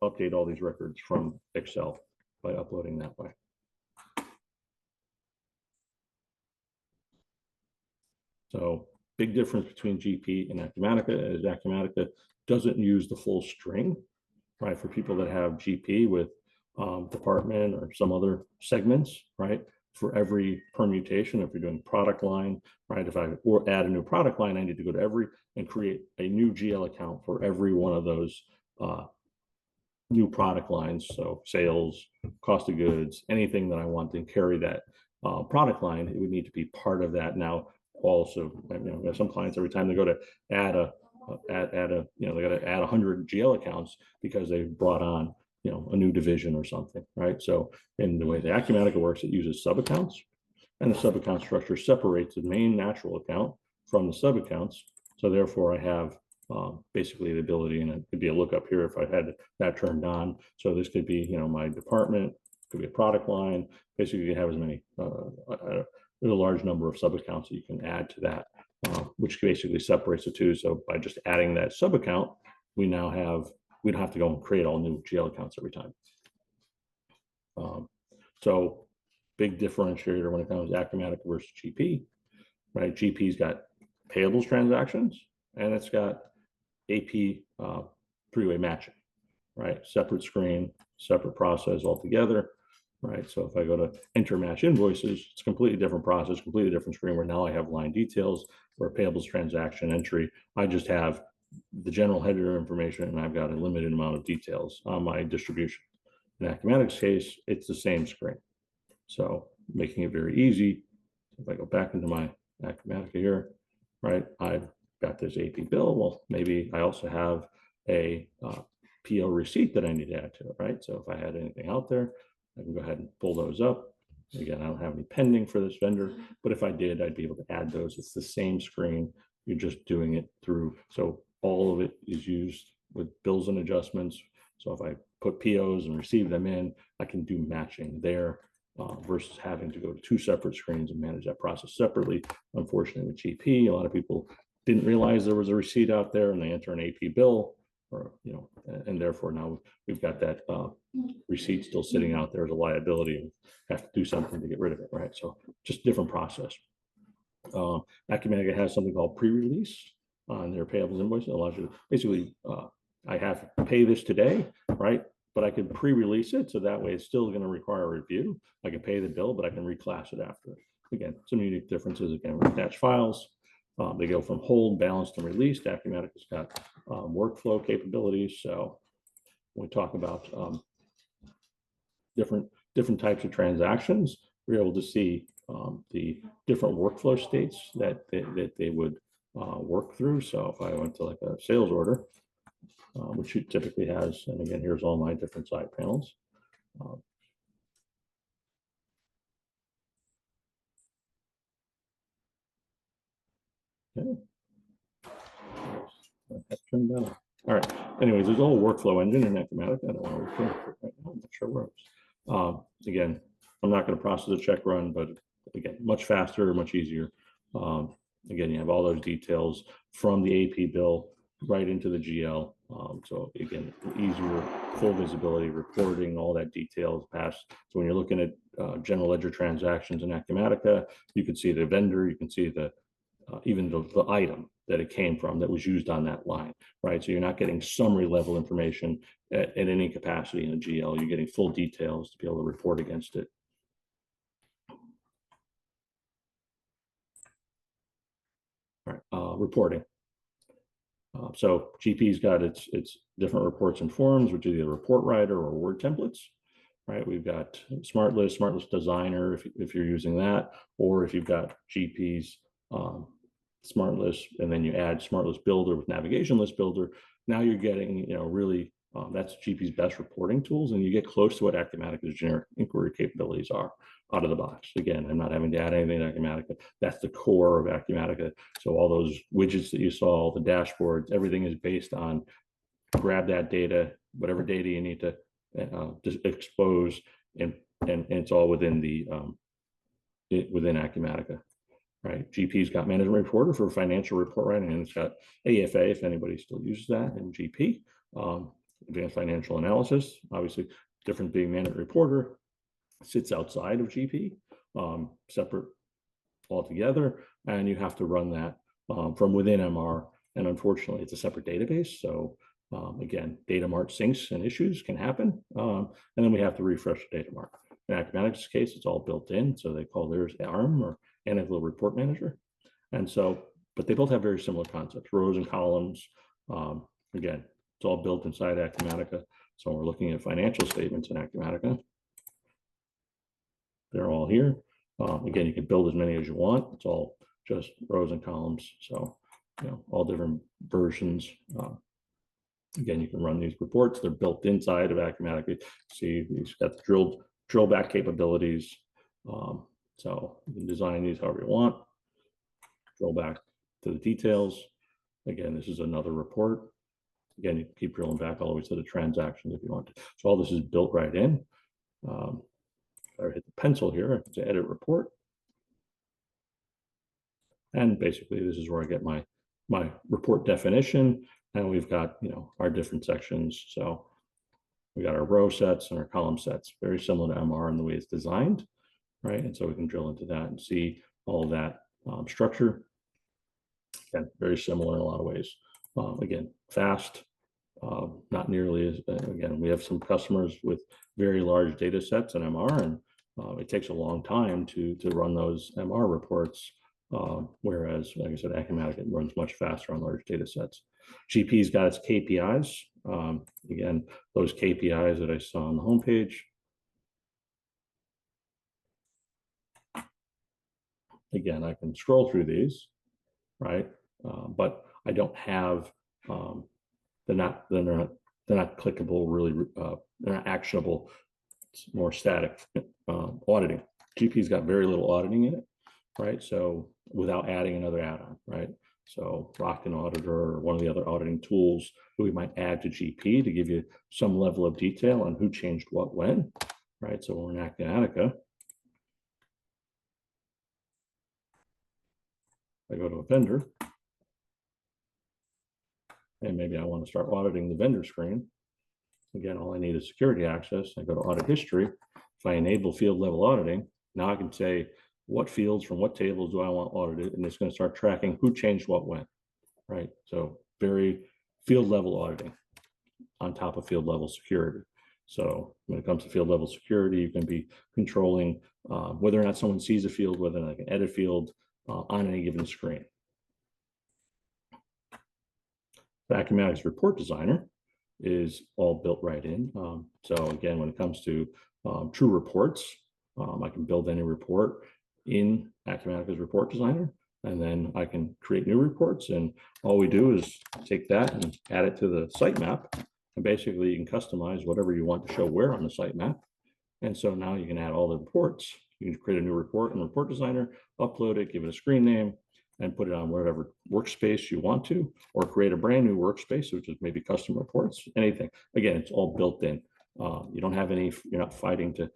update all these records from Excel by uploading that way. So big difference between GP and Acumatica is Acumatica doesn't use the full string, right? For people that have GP with department or some other segments, right? For every permutation, if you're doing product line, right? If I or add a new product line, I need to go to every and create a new GL account for every one of those new product lines. So sales, cost of goods, anything that I want to carry that product line, it would need to be part of that. Now, also, you know, some clients, every time they go to add a, you know, they got to add 100 GL accounts because they brought on, you know, a new division or something, right? So in the way the Acumatica works, it uses sub accounts, and the sub account structure separates the main natural account from the sub accounts. So therefore, I have basically the ability, and it could be a lookup here if I had that turned on. So this could be, you know, my department, could be a product line. Basically, you have as many, there's a large number of sub accounts that you can add to that, which basically separates the two. So by just adding that sub account, we now have, we don't have to go and create all new GL accounts every time. So big differentiator when it comes to Acumatica versus GP, right? GP's got payables transactions, and it's got AP three-way matching, right? Separate screen, separate process altogether, right? So if I go to enter match invoices, it's a completely different process, completely different screen, where now I have line details or payables transaction entry. I just have the general header information, and I've got a limited amount of details on my distribution. In Acumatica's case, it's the same screen. So making it very easy. If I go back into my Acumatica here, right, I've got this AP bill. Well, maybe I also have a PO receipt that I need to add to it, right? So if I had anything out there, I can go ahead and pull those up. Again, I don't have any pending for this vendor, but if I did, I'd be able to add those. It's the same screen. You're just doing it through. So all of it is used with bills and adjustments. So if I put POs and receive them in, I can do matching there versus having to go to two separate screens and manage that process separately. Unfortunately, with GP, a lot of people didn't realize there was a receipt out there, and they enter an AP bill, or, you know, and therefore now we've got that receipt still sitting out there as a liability, and have to do something to get rid of it, right? So just different process. Acumatica has something called pre-release on their payables invoice. It allows you to basically, I have to pay this today, right? But I can pre-release it, so that way it's still going to require a review. I can pay the bill, but I can reclass it after. Again, some unique differences. Again, with attached files, they go from hold, balanced, and released. Acumatica's got workflow capabilities. So when we talk about different types of transactions, we're able to see the different workflow states that they would work through. So if I went to like a sales order, which it typically has, and again, here's all my different side panels. Okay. Turn that on. All right. Anyways, there's a whole workflow engine in Acumatica. I don't want to refer to it right now. I'm not sure where it is. Again, I'm not going to process a check run, but again, much faster, much easier. Again, you have all those details from the AP bill right into the GL. So again, easier, full visibility, reporting, all that details past. So when you're looking at general ledger transactions in Acumatica, you can see the vendor, you can see the even the item that it came from that was used on that line, right? So you're not getting summary level information at any capacity in a GL. You're getting full details to be able to report against it. All right, reporting. So GP's got its different reports and forms, which is either report writer or Word templates, right? We've got Smart List Designer if you're using that, or if you've got GP's Smart List, and then you add Smart List Builder with Navigation List Builder. Now you're getting, really that's GP's best reporting tools, and you get close to what Acumatica's generic inquiry capabilities are out of the box. Again, I'm not having to add anything to Acumatica. That's the core of Acumatica. So all those widgets that you saw, all the dashboards, everything is based on grab that data, whatever data you need to just expose, and it's all within the within Acumatica. Right, GP's got Management Reporter for financial report writing, and it's got AFA if anybody still uses that, and GP, Advanced Financial Analysis. Obviously, different being Management Reporter sits outside of GP, separate altogether, and you have to run that from within MR. And unfortunately, it's a separate database. So again, data mart syncs and issues can happen, and then we have to refresh the data mart. In Acumatica's case, it's all built in, so they call theirs ARM, or Analytical Report Manager. And so, but they both have very similar concepts, rows and columns. Again, it's all built inside Acumatica. So we're looking at financial statements in Acumatica. They're all here. Again, you can build as many as you want. It's all just rows and columns. So, all different versions. Again, you can run these reports. They're built inside of Acumatica. See, these got the drill back capabilities. So you can design these however you want. Drill back to the details. Again, this is another report. Again, you can keep drilling back all the way to the transactions if you want to. So all this is built right in. I hit the pencil here to edit report. And basically this is where I get my report definition. And we've got, our different sections. So we got our row sets and our column sets, very similar to MR in the way it's designed, right? And so we can drill into that and see all that structure. Again, very similar in a lot of ways. Again, fast, not nearly as, again, we have some customers with very large data sets in MR, and it takes a long time to run those MR reports, whereas, like I said, Acumatica runs much faster on large data sets. GP's got its KPIs. Again, those KPIs that I saw on the homepage. Again, I can scroll through these, right? But I don't have, they're not clickable, really, they're not actionable. It's more static auditing. GP's got very little auditing in it, right? So without adding another add-on, right? So Rockton Auditor or one of the other auditing tools that we might add to GP to give you some level of detail on who changed what when, right? So we're in Acumatica. I go to a vendor, and maybe I want to start auditing the vendor screen. Again, all I need is security access. I go to audit history. If I enable field level auditing, now I can say what fields from what tables do I want audited, and it's going to start tracking who changed what when, right? So very field level auditing on top of field level security. So when it comes to field level security, you can be controlling whether or not someone sees a field, whether or not they can edit field on any given screen. Acumatica's Report Designer is all built right in. So again, when it comes to true reports, I can build any report in Acumatica's Report Designer, and then I can create new reports. And all we do is take that and add it to the sitemap. And basically you can customize whatever you want to show where on the sitemap. And so now you can add all the reports. You can create a new report in Report Designer, upload it, give it a screen name, and put it on whatever workspace you want to, or create a brand new workspace, which is maybe custom reports, anything. Again, it's all built in. You don't have any, you're not fighting to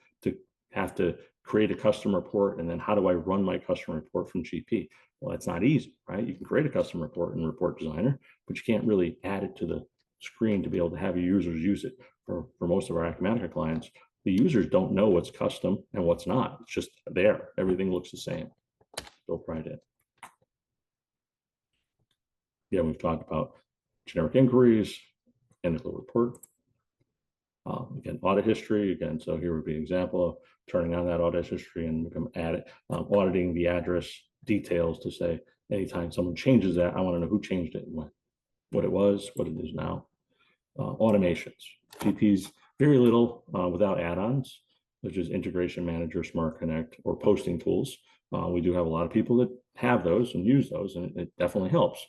have to create a custom report, and then how do I run my custom report from GP? Well, that's not easy, right? You can create a custom report in Report Designer, but you can't really add it to the screen to be able to have your users use it. For most of our Acumatica clients, the users don't know what's custom and what's not. It's just there. Everything looks the same. Built right in. Yeah, we've talked about generic inquiries, end of the report. Again, audit history, again, so here would be an example of turning on that audit history and we can add it, auditing the address details to say, anytime someone changes that, I want to know who changed it and when, what it was, what it is now. Automations, GP's very little without add-ons, such as Integration Manager, Smart Connect, or posting tools. We do have a lot of people that have those and use those, and it definitely helps.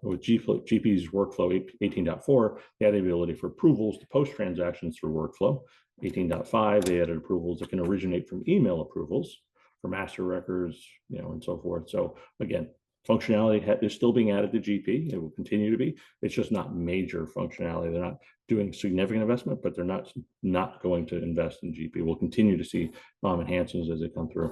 With GP's workflow 18.4, they had the ability for approvals to post transactions through workflow. 18.5, they added approvals that can originate from email approvals for master records, and so forth. So again, functionality is still being added to GP. It will continue to be. It's just not major functionality. They're not doing significant investment, but they're not going to invest in GP. We'll continue to see enhancements as they come through.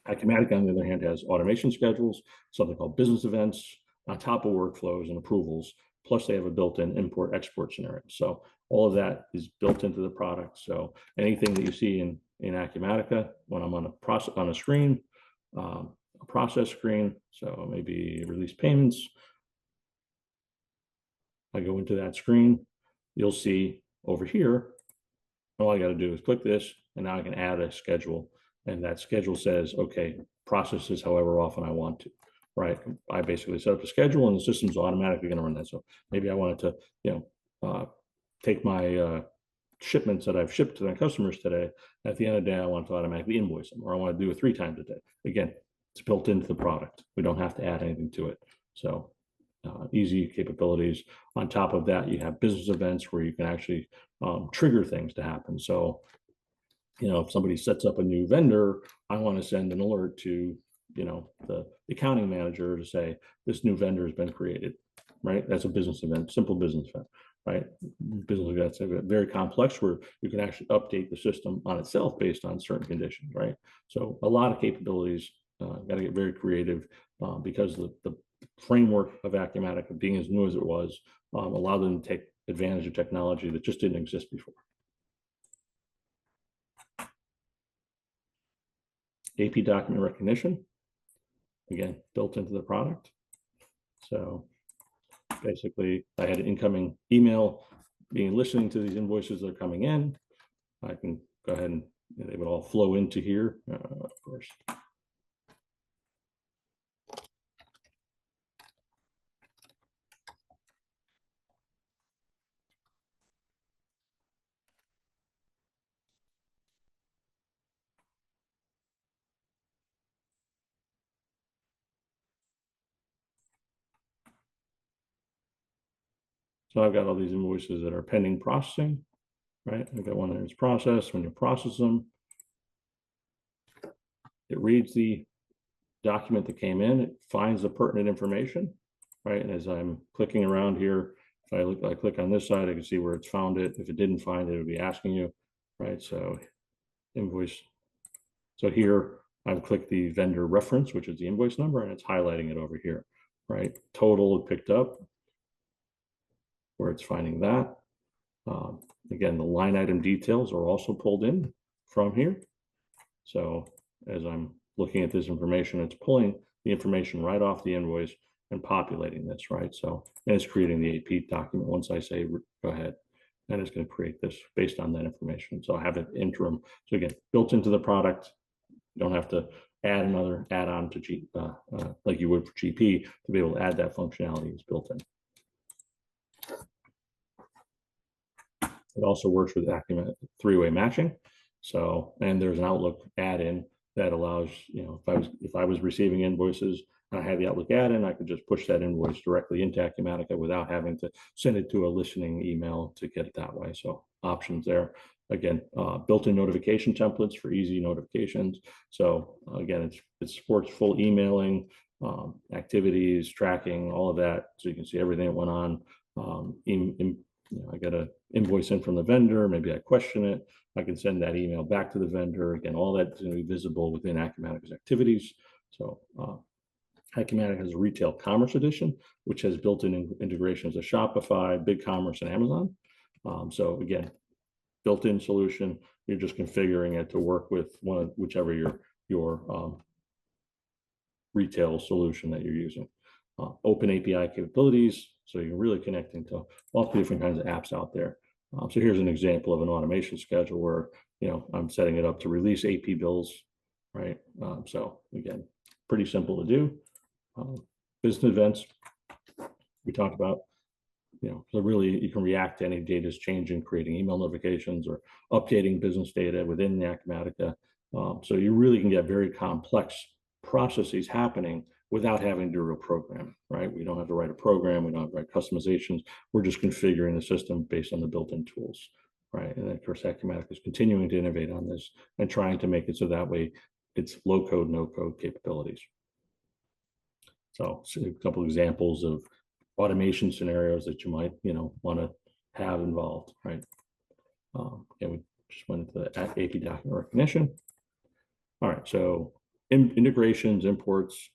Acumatica, on the other hand, has automation schedules, something called business events, on top of workflows and approvals. Plus, they have a built-in import-export scenario. So all of that is built into the product. So anything that you see in Acumatica, when I'm on a screen, a process screen, so maybe release payments, I go into that screen, you'll see over here, all I got to do is click this, and now I can add a schedule. And that schedule says, okay, process this however often I want to. Right, I basically set up a schedule, and the system's automatically going to run that. So maybe I wanted to, take my shipments that I've shipped to my customers today. At the end of the day, I want to automatically invoice them, or I want to do it 3 times a day. Again, it's built into the product. We don't have to add anything to it. So easy capabilities. On top of that, you have business events where you can actually trigger things to happen. So, if somebody sets up a new vendor, I want to send an alert to the accounting manager to say this new vendor has been created, right? That's a business event, simple business event, right? Business events are very complex where you can actually update the system on itself based on certain conditions, right? So a lot of capabilities, got to get very creative because the framework of Acumatica, being as new as it was, allowed them to take advantage of technology that just didn't exist before. AP document recognition, again, built into the product. So basically, I had an incoming email listening to these invoices that are coming in. I can go ahead and they would all flow into here, of course. So I've got all these invoices that are pending processing, right? I've got one that's processed. When you process them, it reads the document that came in, it finds the pertinent information, right? And as I'm clicking around here, if I click on this side, I can see where it's found it. If it didn't find it, it would be asking you, right? So invoice. So here I've clicked the vendor reference, which is the invoice number, and it's highlighting it over here, right? Total picked up where it's finding that. Again, the line item details are also pulled in from here. So as I'm looking at this information, it's pulling the information right off the invoice and populating this, right? So, and it's creating the AP document. Once I say, go ahead, and it's going to create this based on that information. So I have it interim. So again, built into the product, you don't have to add another add-on to like you would for GP to be able to add that functionality. It's built in. It also works with Acumatica 3-way matching. So, and there's an Outlook add-in that allows, if I was receiving invoices and I had the Outlook add-in, I could just push that invoice directly into Acumatica without having to send it to a listening email to get it that way. So options there. Again, built-in notification templates for easy notifications. So again, it supports full emailing, activities, tracking, all of that. So you can see everything that went on. I got an invoice in from the vendor. Maybe I question it. I can send that email back to the vendor. Again, all that's going to be visible within Acumatica's activities. So Acumatica has a retail commerce edition, which has built-in integrations of Shopify, BigCommerce, and Amazon. So again, built-in solution. You're just configuring it to work with whichever your retail solution that you're using. Open API capabilities, so you're really connecting to all the different kinds of apps out there. So here's an example of an automation schedule where I'm setting it up to release AP bills, right? So again, pretty simple to do. Business events we talked about. So really you can react to any data is changing, creating email notifications or updating business data within the Acumatica. So you really can get very complex processes happening without having to do real programming, right? We don't have to write a program. We don't have to write customizations. We're just configuring the system based on the built-in tools, right? And then of course, Acumatica is continuing to innovate on this and trying to make it so that way it's low code, no code capabilities. So a couple examples of automation scenarios that you might, want to have involved, right? And we just went into the AP document recognition. All right, so integrations, imports,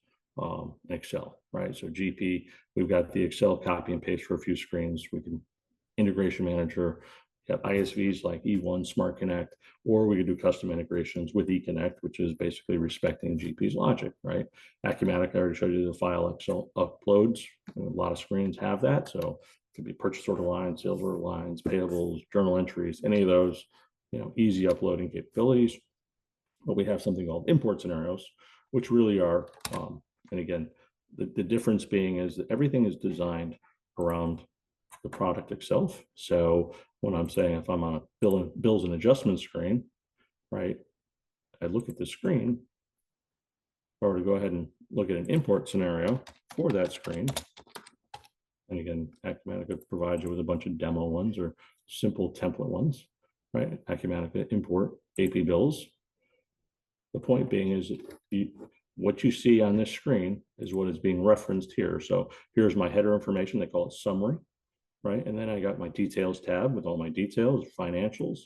Excel, right? So GP, we've got the Excel copy and paste for a few screens. We can integration manager, got ISVs like E1 Smart Connect, or we could do custom integrations with eConnect, which is basically respecting GP's logic, right? Acumatica, I already showed you the file Excel uploads. A lot of screens have that. So it could be purchase order lines, sales order lines, payables, journal entries, any of those, easy uploading capabilities. But we have something called import scenarios, which really are, and again, the difference being is that everything is designed around the product itself. So when I'm saying if I'm on a bills and adjustment screen, right, I look at the screen, or to go ahead and look at an import scenario for that screen. And again, Acumatica provides you with a bunch of demo ones or simple template ones, right? Acumatica import AP bills. The point being is what you see on this screen is what is being referenced here. So here's my header information. They call it summary, right? And then I got my details tab with all my details, financials.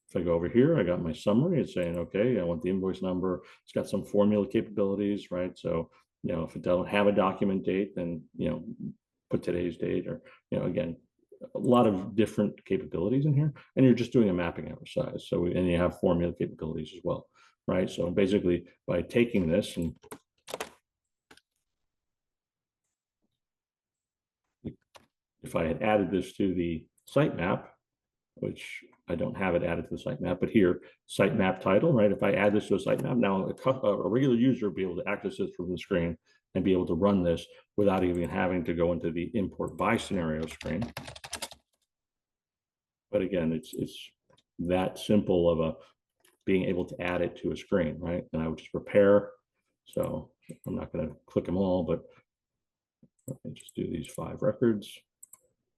If I go over here, I got my summary. It's saying, okay, I want the invoice number. It's got some formula capabilities, right? So, if it doesn't have a document date, then, put today's date or, again, a lot of different capabilities in here. And you're just doing a mapping exercise. So, and you have formula capabilities as well, right? So basically by taking this and if I had added this to the sitemap, which I don't have it added to the sitemap, but here, sitemap title, right? If I add this to a sitemap, now a regular user will be able to access this from the screen and be able to run this without even having to go into the import by scenario screen. But again, it's that simple of being able to add it to a screen, right? And I would just prepare. So I'm not going to click them all, but let me just do these 5 records.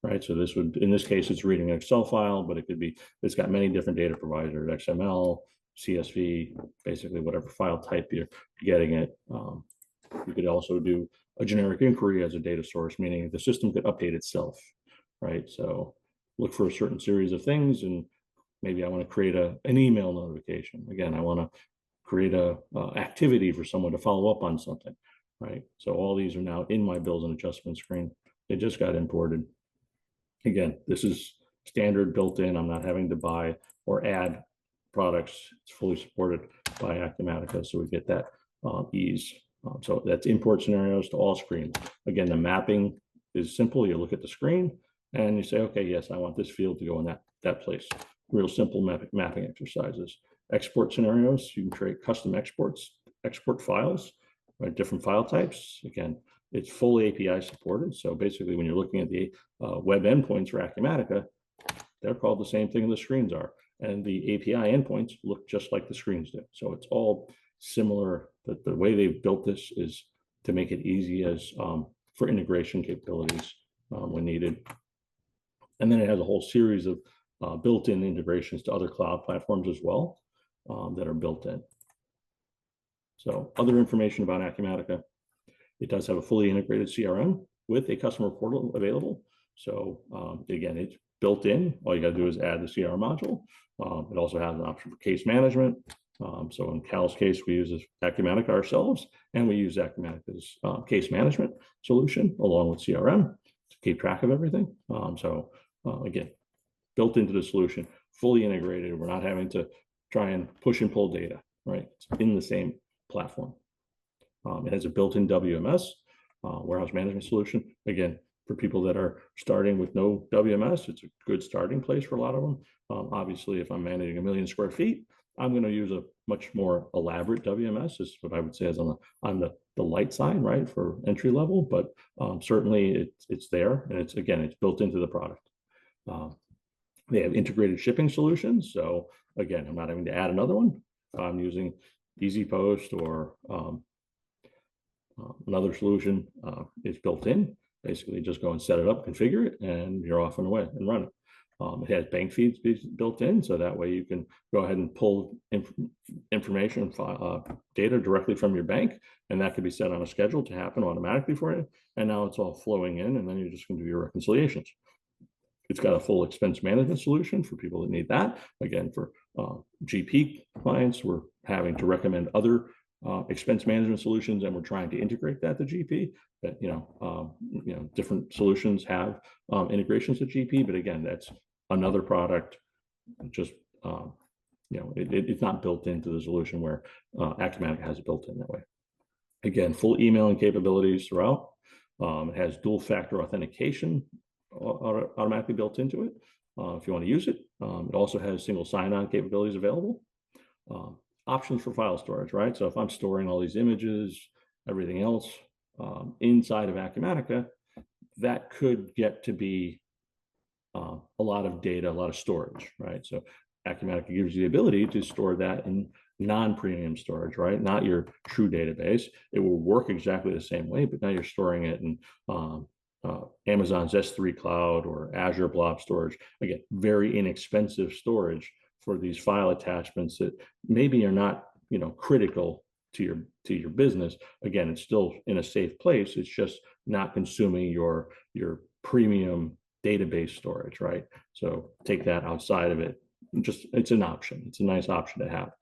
Right, so this would, in this case, it's reading an Excel file, but it could be, it's got many different data providers, XML, CSV, basically whatever file type you're getting it. You could also do a generic inquiry as a data source, meaning the system could update itself, right? So look for a certain series of things, and maybe I want to create an email notification. Again, I want to create a activity for someone to follow up on something, right? So all these are now in my bills and adjustment screen. They just got imported. Again, this is standard built in. I'm not having to buy or add products. It's fully supported by Acumatica, so we get that ease. So that's import scenarios to all screens. Again, the mapping is simple. You look at the screen and you say, okay, yes, I want this field to go in that place. Real simple mapping exercises. Export scenarios, you can create custom exports, export files, right? Different file types. Again, it's fully API supported. So basically, when you're looking at the web endpoints for Acumatica, they're called the same thing the screens are. And the API endpoints look just like the screens do. So it's all similar. The way they've built this is to make it easy as for integration capabilities when needed. And then it has a whole series of built-in integrations to other cloud platforms as well that are built in. So other information about Acumatica It does have a fully integrated CRM with a customer portal available. So again, it's built in. All you got to do is add the CRM module. It also has an option for case management. So in Cal's case, we use Acumatica ourselves, and we use Acumatica's case management solution along with CRM to keep track of everything. Again, built into the solution, fully integrated. We're not having to try and push and pull data, right? It's in the same platform. It has a built-in WMS, warehouse management solution. Again, for people that are starting with no WMS, it's a good starting place for a lot of them. Obviously, if I'm managing 1 million square feet, I'm going to use a much more elaborate WMS. Is what I would say is on the light side, right, for entry level. But certainly it's there, and it's built into the product. They have integrated shipping solutions. So again, I'm not having to add another one. If I'm using Easy Post or another solution, it's built in. Basically, just go and set it up, configure it, and you're off and away and run it. It has bank feeds built in, so that way you can go ahead and pull information, data directly from your bank, and that could be set on a schedule to happen automatically for you. And now it's all flowing in, and then you're just going to do your reconciliations. It's got a full expense management solution for people that need that. Again, for GP clients, we're having to recommend other expense management solutions, and we're trying to integrate that to GP. That different solutions have integrations to GP, but again, that's another product. Just it's not built into the solution where Acumatica has it built in that way. Again, full emailing capabilities throughout. It has dual factor authentication automatically built into it if you want to use it. It also has single sign-on capabilities available. Options for file storage, right? So if I'm storing all these images, everything else inside of Acumatica, that could get to be a lot of data, a lot of storage, right? So Acumatica gives you the ability to store that in non-premium storage, right? Not your true database. It will work exactly the same way, but now you're storing it in Amazon's S3 cloud or Azure blob storage. Again, very inexpensive storage for these file attachments that maybe are not, critical to your business. Again, it's still in a safe place. It's just not consuming your premium database storage, right? So take that outside of it. It's an option. It's a nice option to have.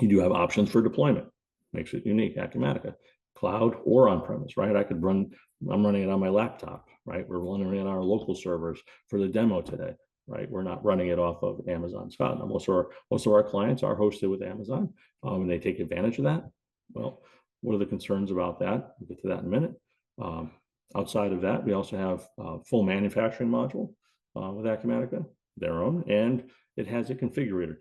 You do have options for deployment. Makes it unique, Acumatica. Cloud or on-premise, right? I'm running it on my laptop, right? We're running it on our local servers for the demo today, right? We're not running it off of Amazon's cloud. Now, most of our clients are hosted with Amazon, and they take advantage of that. Well, what are the concerns about that? We'll get to that in a minute. Outside of that, we also have a full manufacturing module with Acumatica, their own, and it has a configurator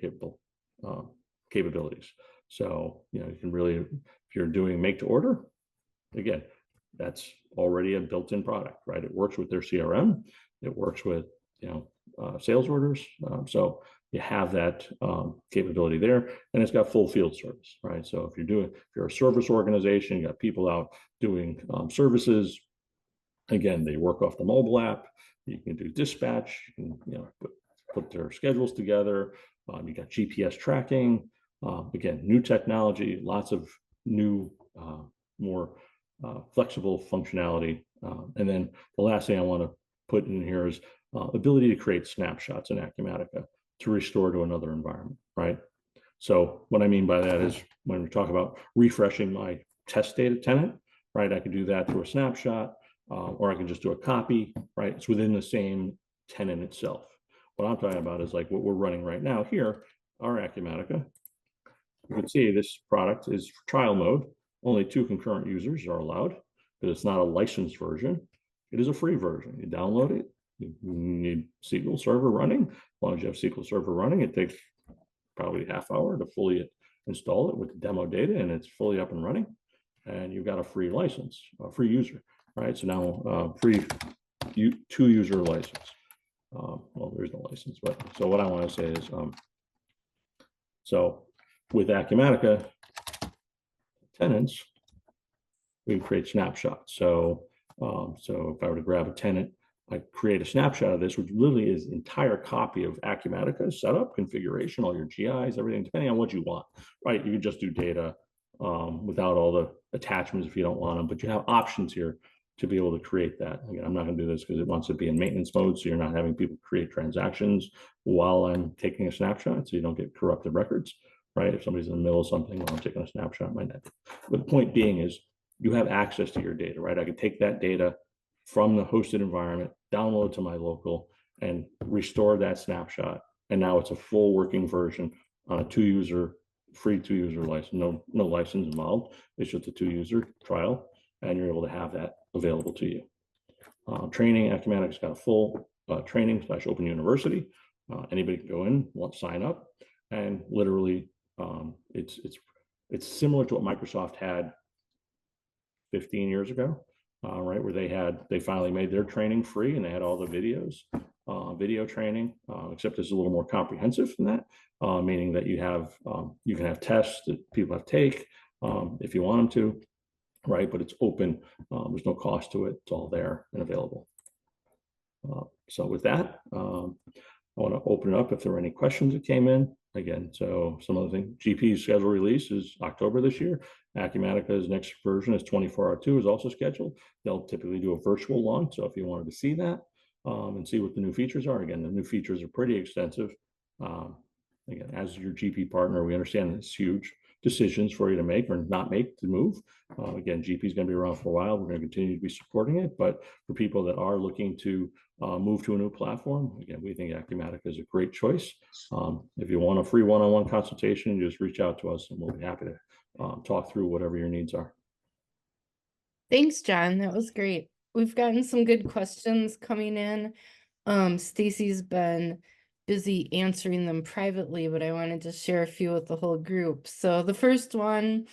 capabilities. So, you can really, if you're doing make to order, again, that's already a built-in product, right? It works with their CRM. It works with, sales orders. So you have that capability there, and it's got full field service, right? So if you're a service organization, you got people out doing services. Again, they work off the mobile app. You can do dispatch. You can, put their schedules together. You got GPS tracking. Again, new technology, lots of new, more flexible functionality. And then the last thing I want to put in here is ability to create snapshots in Acumatica to restore to another environment, right? So what I mean by that is when we talk about refreshing my test data tenant, right? I could do that through a snapshot, or I can just do a copy, right? It's within the same tenant itself. What I'm talking about is like what we're running right now here, our Acumatica. You can see this product is for trial mode. Only 2 concurrent users are allowed, but it's not a licensed version. It is a free version. You download it. You need SQL Server running. As long as you have SQL Server running, it takes probably half hour to fully install it with the demo data, and it's fully up and running. And you've got a free license, a free user, right? So now free 2-user license. Well, there's no license, but so what I want to say is, so with Acumatica tenants, we create snapshots. So if I were to grab a tenant, I create a snapshot of this, which literally is entire copy of Acumatica setup, configuration, all your GIs, everything, depending on what you want, right? You could just do data, without all the attachments if you don't want them, but you have options here to be able to create that. Again, I'm not going to do this because it wants to be in maintenance mode, so you're not having people create transactions while I'm taking a snapshot, so you don't get corrupted records, right? If somebody's in the middle of something while I'm taking a snapshot, might not. But the point being is you have access to your data, right? I can take that data from the hosted environment, download to my local, and restore that snapshot. And now it's a full working version on a free 2-user license, no license involved. It's just a 2-user trial, and you're able to have that available to you. Training, Acumatic's got a full training/open university. Anybody can go in, sign up, and literally it's similar to what Microsoft had 15 years ago, right? Where they finally made their training free, and they had all the videos, video training, except it's a little more comprehensive than that, meaning that you can have tests that people have to take if you want them to, right? But it's open. There's no cost to it. It's all there and available. So with that, I want to open it up if there are any questions that came in. Again, so some of the things, GP's schedule release is October this year. Acumatica's next version is 24R2 is also scheduled. They'll typically do a virtual launch. So if you wanted to see that and see what the new features are, again, the new features are pretty extensive. Again, as your GP partner, we understand it's huge decisions for you to make or not make to move. Again, GP is going to be around for a while. We're going to continue to be supporting it. But for people that are looking to move to a new platform, again, we think Acumatica is a great choice. If you want a free one-on-one consultation, just reach out to us and we'll be happy to talk through whatever your needs are. Thanks, John. That was great. We've gotten some good questions coming in. Stacy's been busy answering them privately, but I wanted to share a few with the whole group. So the first one,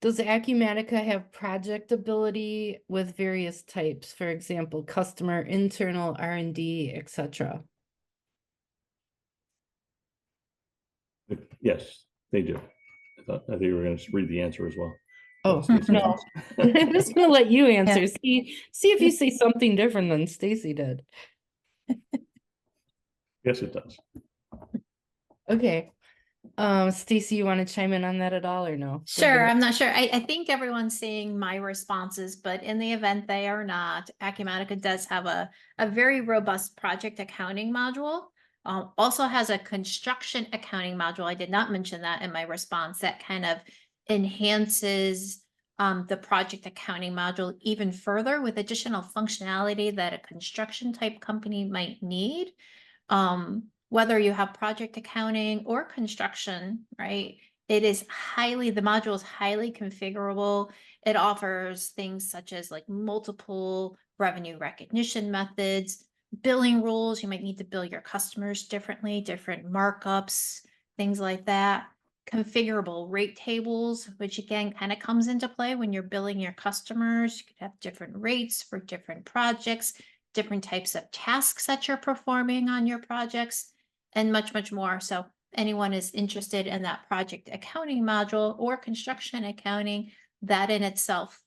does Acumatica have project ability with various types? For example, customer, internal, R&D, etc. Yes, they do. I think you were going to read the answer as well. Oh, Stacey. no. I'm just going to let you answer. See if you say something different than Stacy did. Yes, it does. Okay. Stacy, you want to chime in on that at all or no? Sure, I'm not sure. I think everyone's seeing my responses, but in the event they are not, Acumatica does have a very robust project accounting module. Also has a construction accounting module. I did not mention that in my response. That kind of enhances the project accounting module even further with additional functionality that a construction type company might need. Whether you have project accounting or construction, right? The module is highly configurable. It offers things such as like multiple revenue recognition methods, billing rules. You might need to bill your customers differently, different markups, things like that. Configurable rate tables, which again kind of comes into play when you're billing your customers. You could have different rates for different projects, different types of tasks that you're performing on your projects, and much, much more. So anyone is interested in that project accounting module or construction accounting, that in itself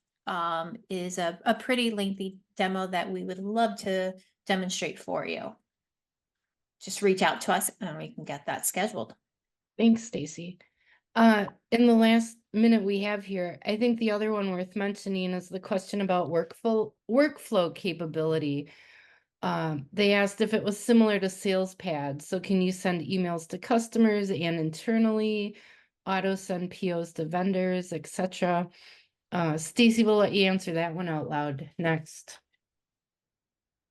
is a pretty lengthy demo that we would love to demonstrate for you. Just reach out to us and we can get that scheduled. Thanks, Stacy. In the last minute we have here, I think the other one worth mentioning is the question about workflow capability. They asked if it was similar to SalesPad. So can you send emails to customers and internally, auto send POs to vendors, etc.? Stacy will let you answer that one out loud next.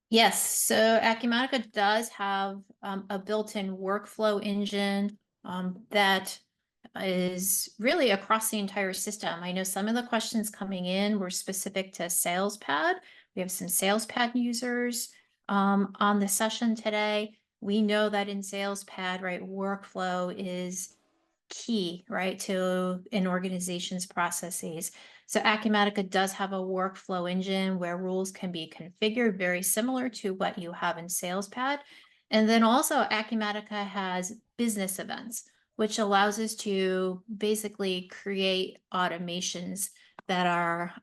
Yes, so Acumatica does have a built-in workflow engine that is really across the entire system. I know some of the questions coming in were specific to SalesPad. We have some SalesPad users on the session today. We know that in SalesPad, right, workflow is key, right, to an organization's processes. So Acumatica does have a workflow engine where rules can be configured very similar to what you have in SalesPad. And then also Acumatica has business events, which allows us to basically create automations that are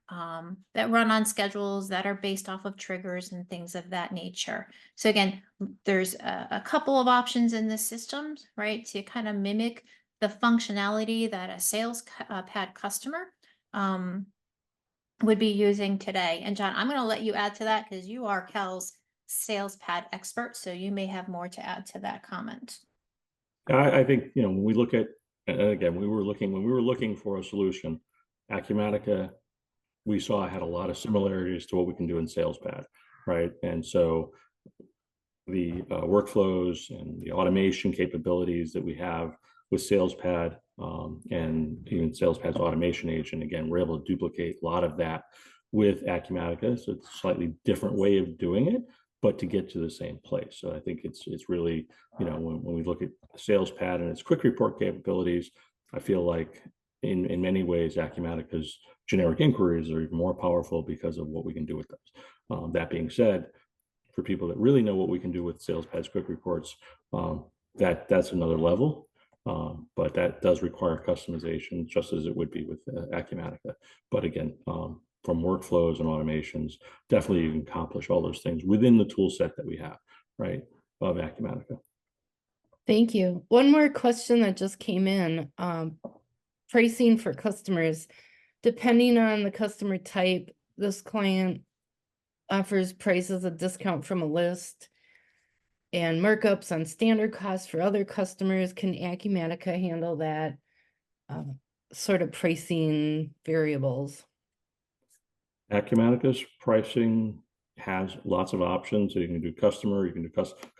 that run on schedules that are based off of triggers and things of that nature. So again, there's a couple of options in the systems, right, to kind of mimic the functionality that a sales pad customer would be using today. And John, I'm going to let you add to that because you are Cal's sales pad expert, so you may have more to add to that comment. I think, when we look at, and again, when we were looking for a solution, Acumatica, we saw had a lot of similarities to what we can do in SalesPad, right? And so the workflows and the automation capabilities that we have with SalesPad and even SalesPad's automation agent, again, we're able to duplicate a lot of that with Acumatica. So it's a slightly different way of doing it, but to get to the same place. So I think it's really, when we look at SalesPad and its quick report capabilities, I feel like in many ways, Acumatica's generic inquiries are even more powerful because of what we can do with those. That being said, for people that really know what we can do with SalesPad's quick reports, that's another level. But that does require customization, just as it would be with Acumatica. But again, from workflows and automations, definitely you can accomplish all those things within the tool set that we have, right, of Acumatica. Thank you. One more question that just came in. Pricing for customers. Depending on the customer type, this client offers prices a discount from a list and markups on standard costs for other customers. Can Acumatica handle that sort of pricing variables? Acumatica's pricing has lots of options. So you can do customer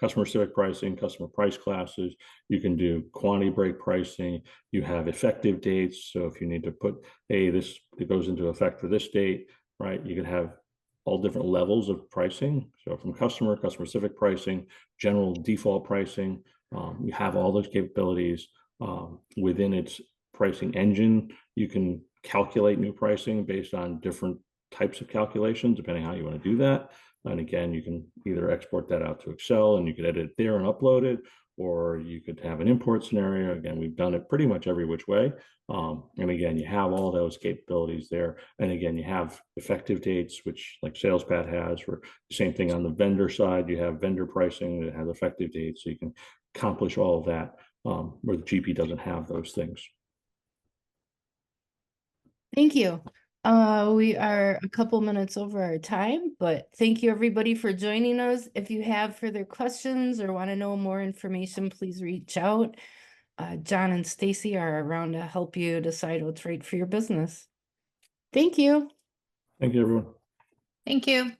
specific pricing, customer price classes. You can do quantity break pricing. You have effective dates. So if you need to put, hey, it goes into effect for this date, right? You can have all different levels of pricing. So from customer specific pricing, general default pricing, you have all those capabilities within its pricing engine. You can calculate new pricing based on different types of calculations, depending how you want to do that. And again, you can either export that out to Excel and you could edit it there and upload it, or you could have an import scenario. Again, we've done it pretty much every which way. And again, you have all those capabilities there. And again, you have effective dates, which like SalesPad has, or the same thing on the vendor side. You have vendor pricing that has effective dates. So you can accomplish all of that where the GP doesn't have those things. Thank you. We are a couple minutes over our time, but thank you everybody for joining us. If you have further questions or want to know more information, please reach out. John and Stacy are around to help you decide what's right for your business. Thank you. Thank you, everyone. Thank you.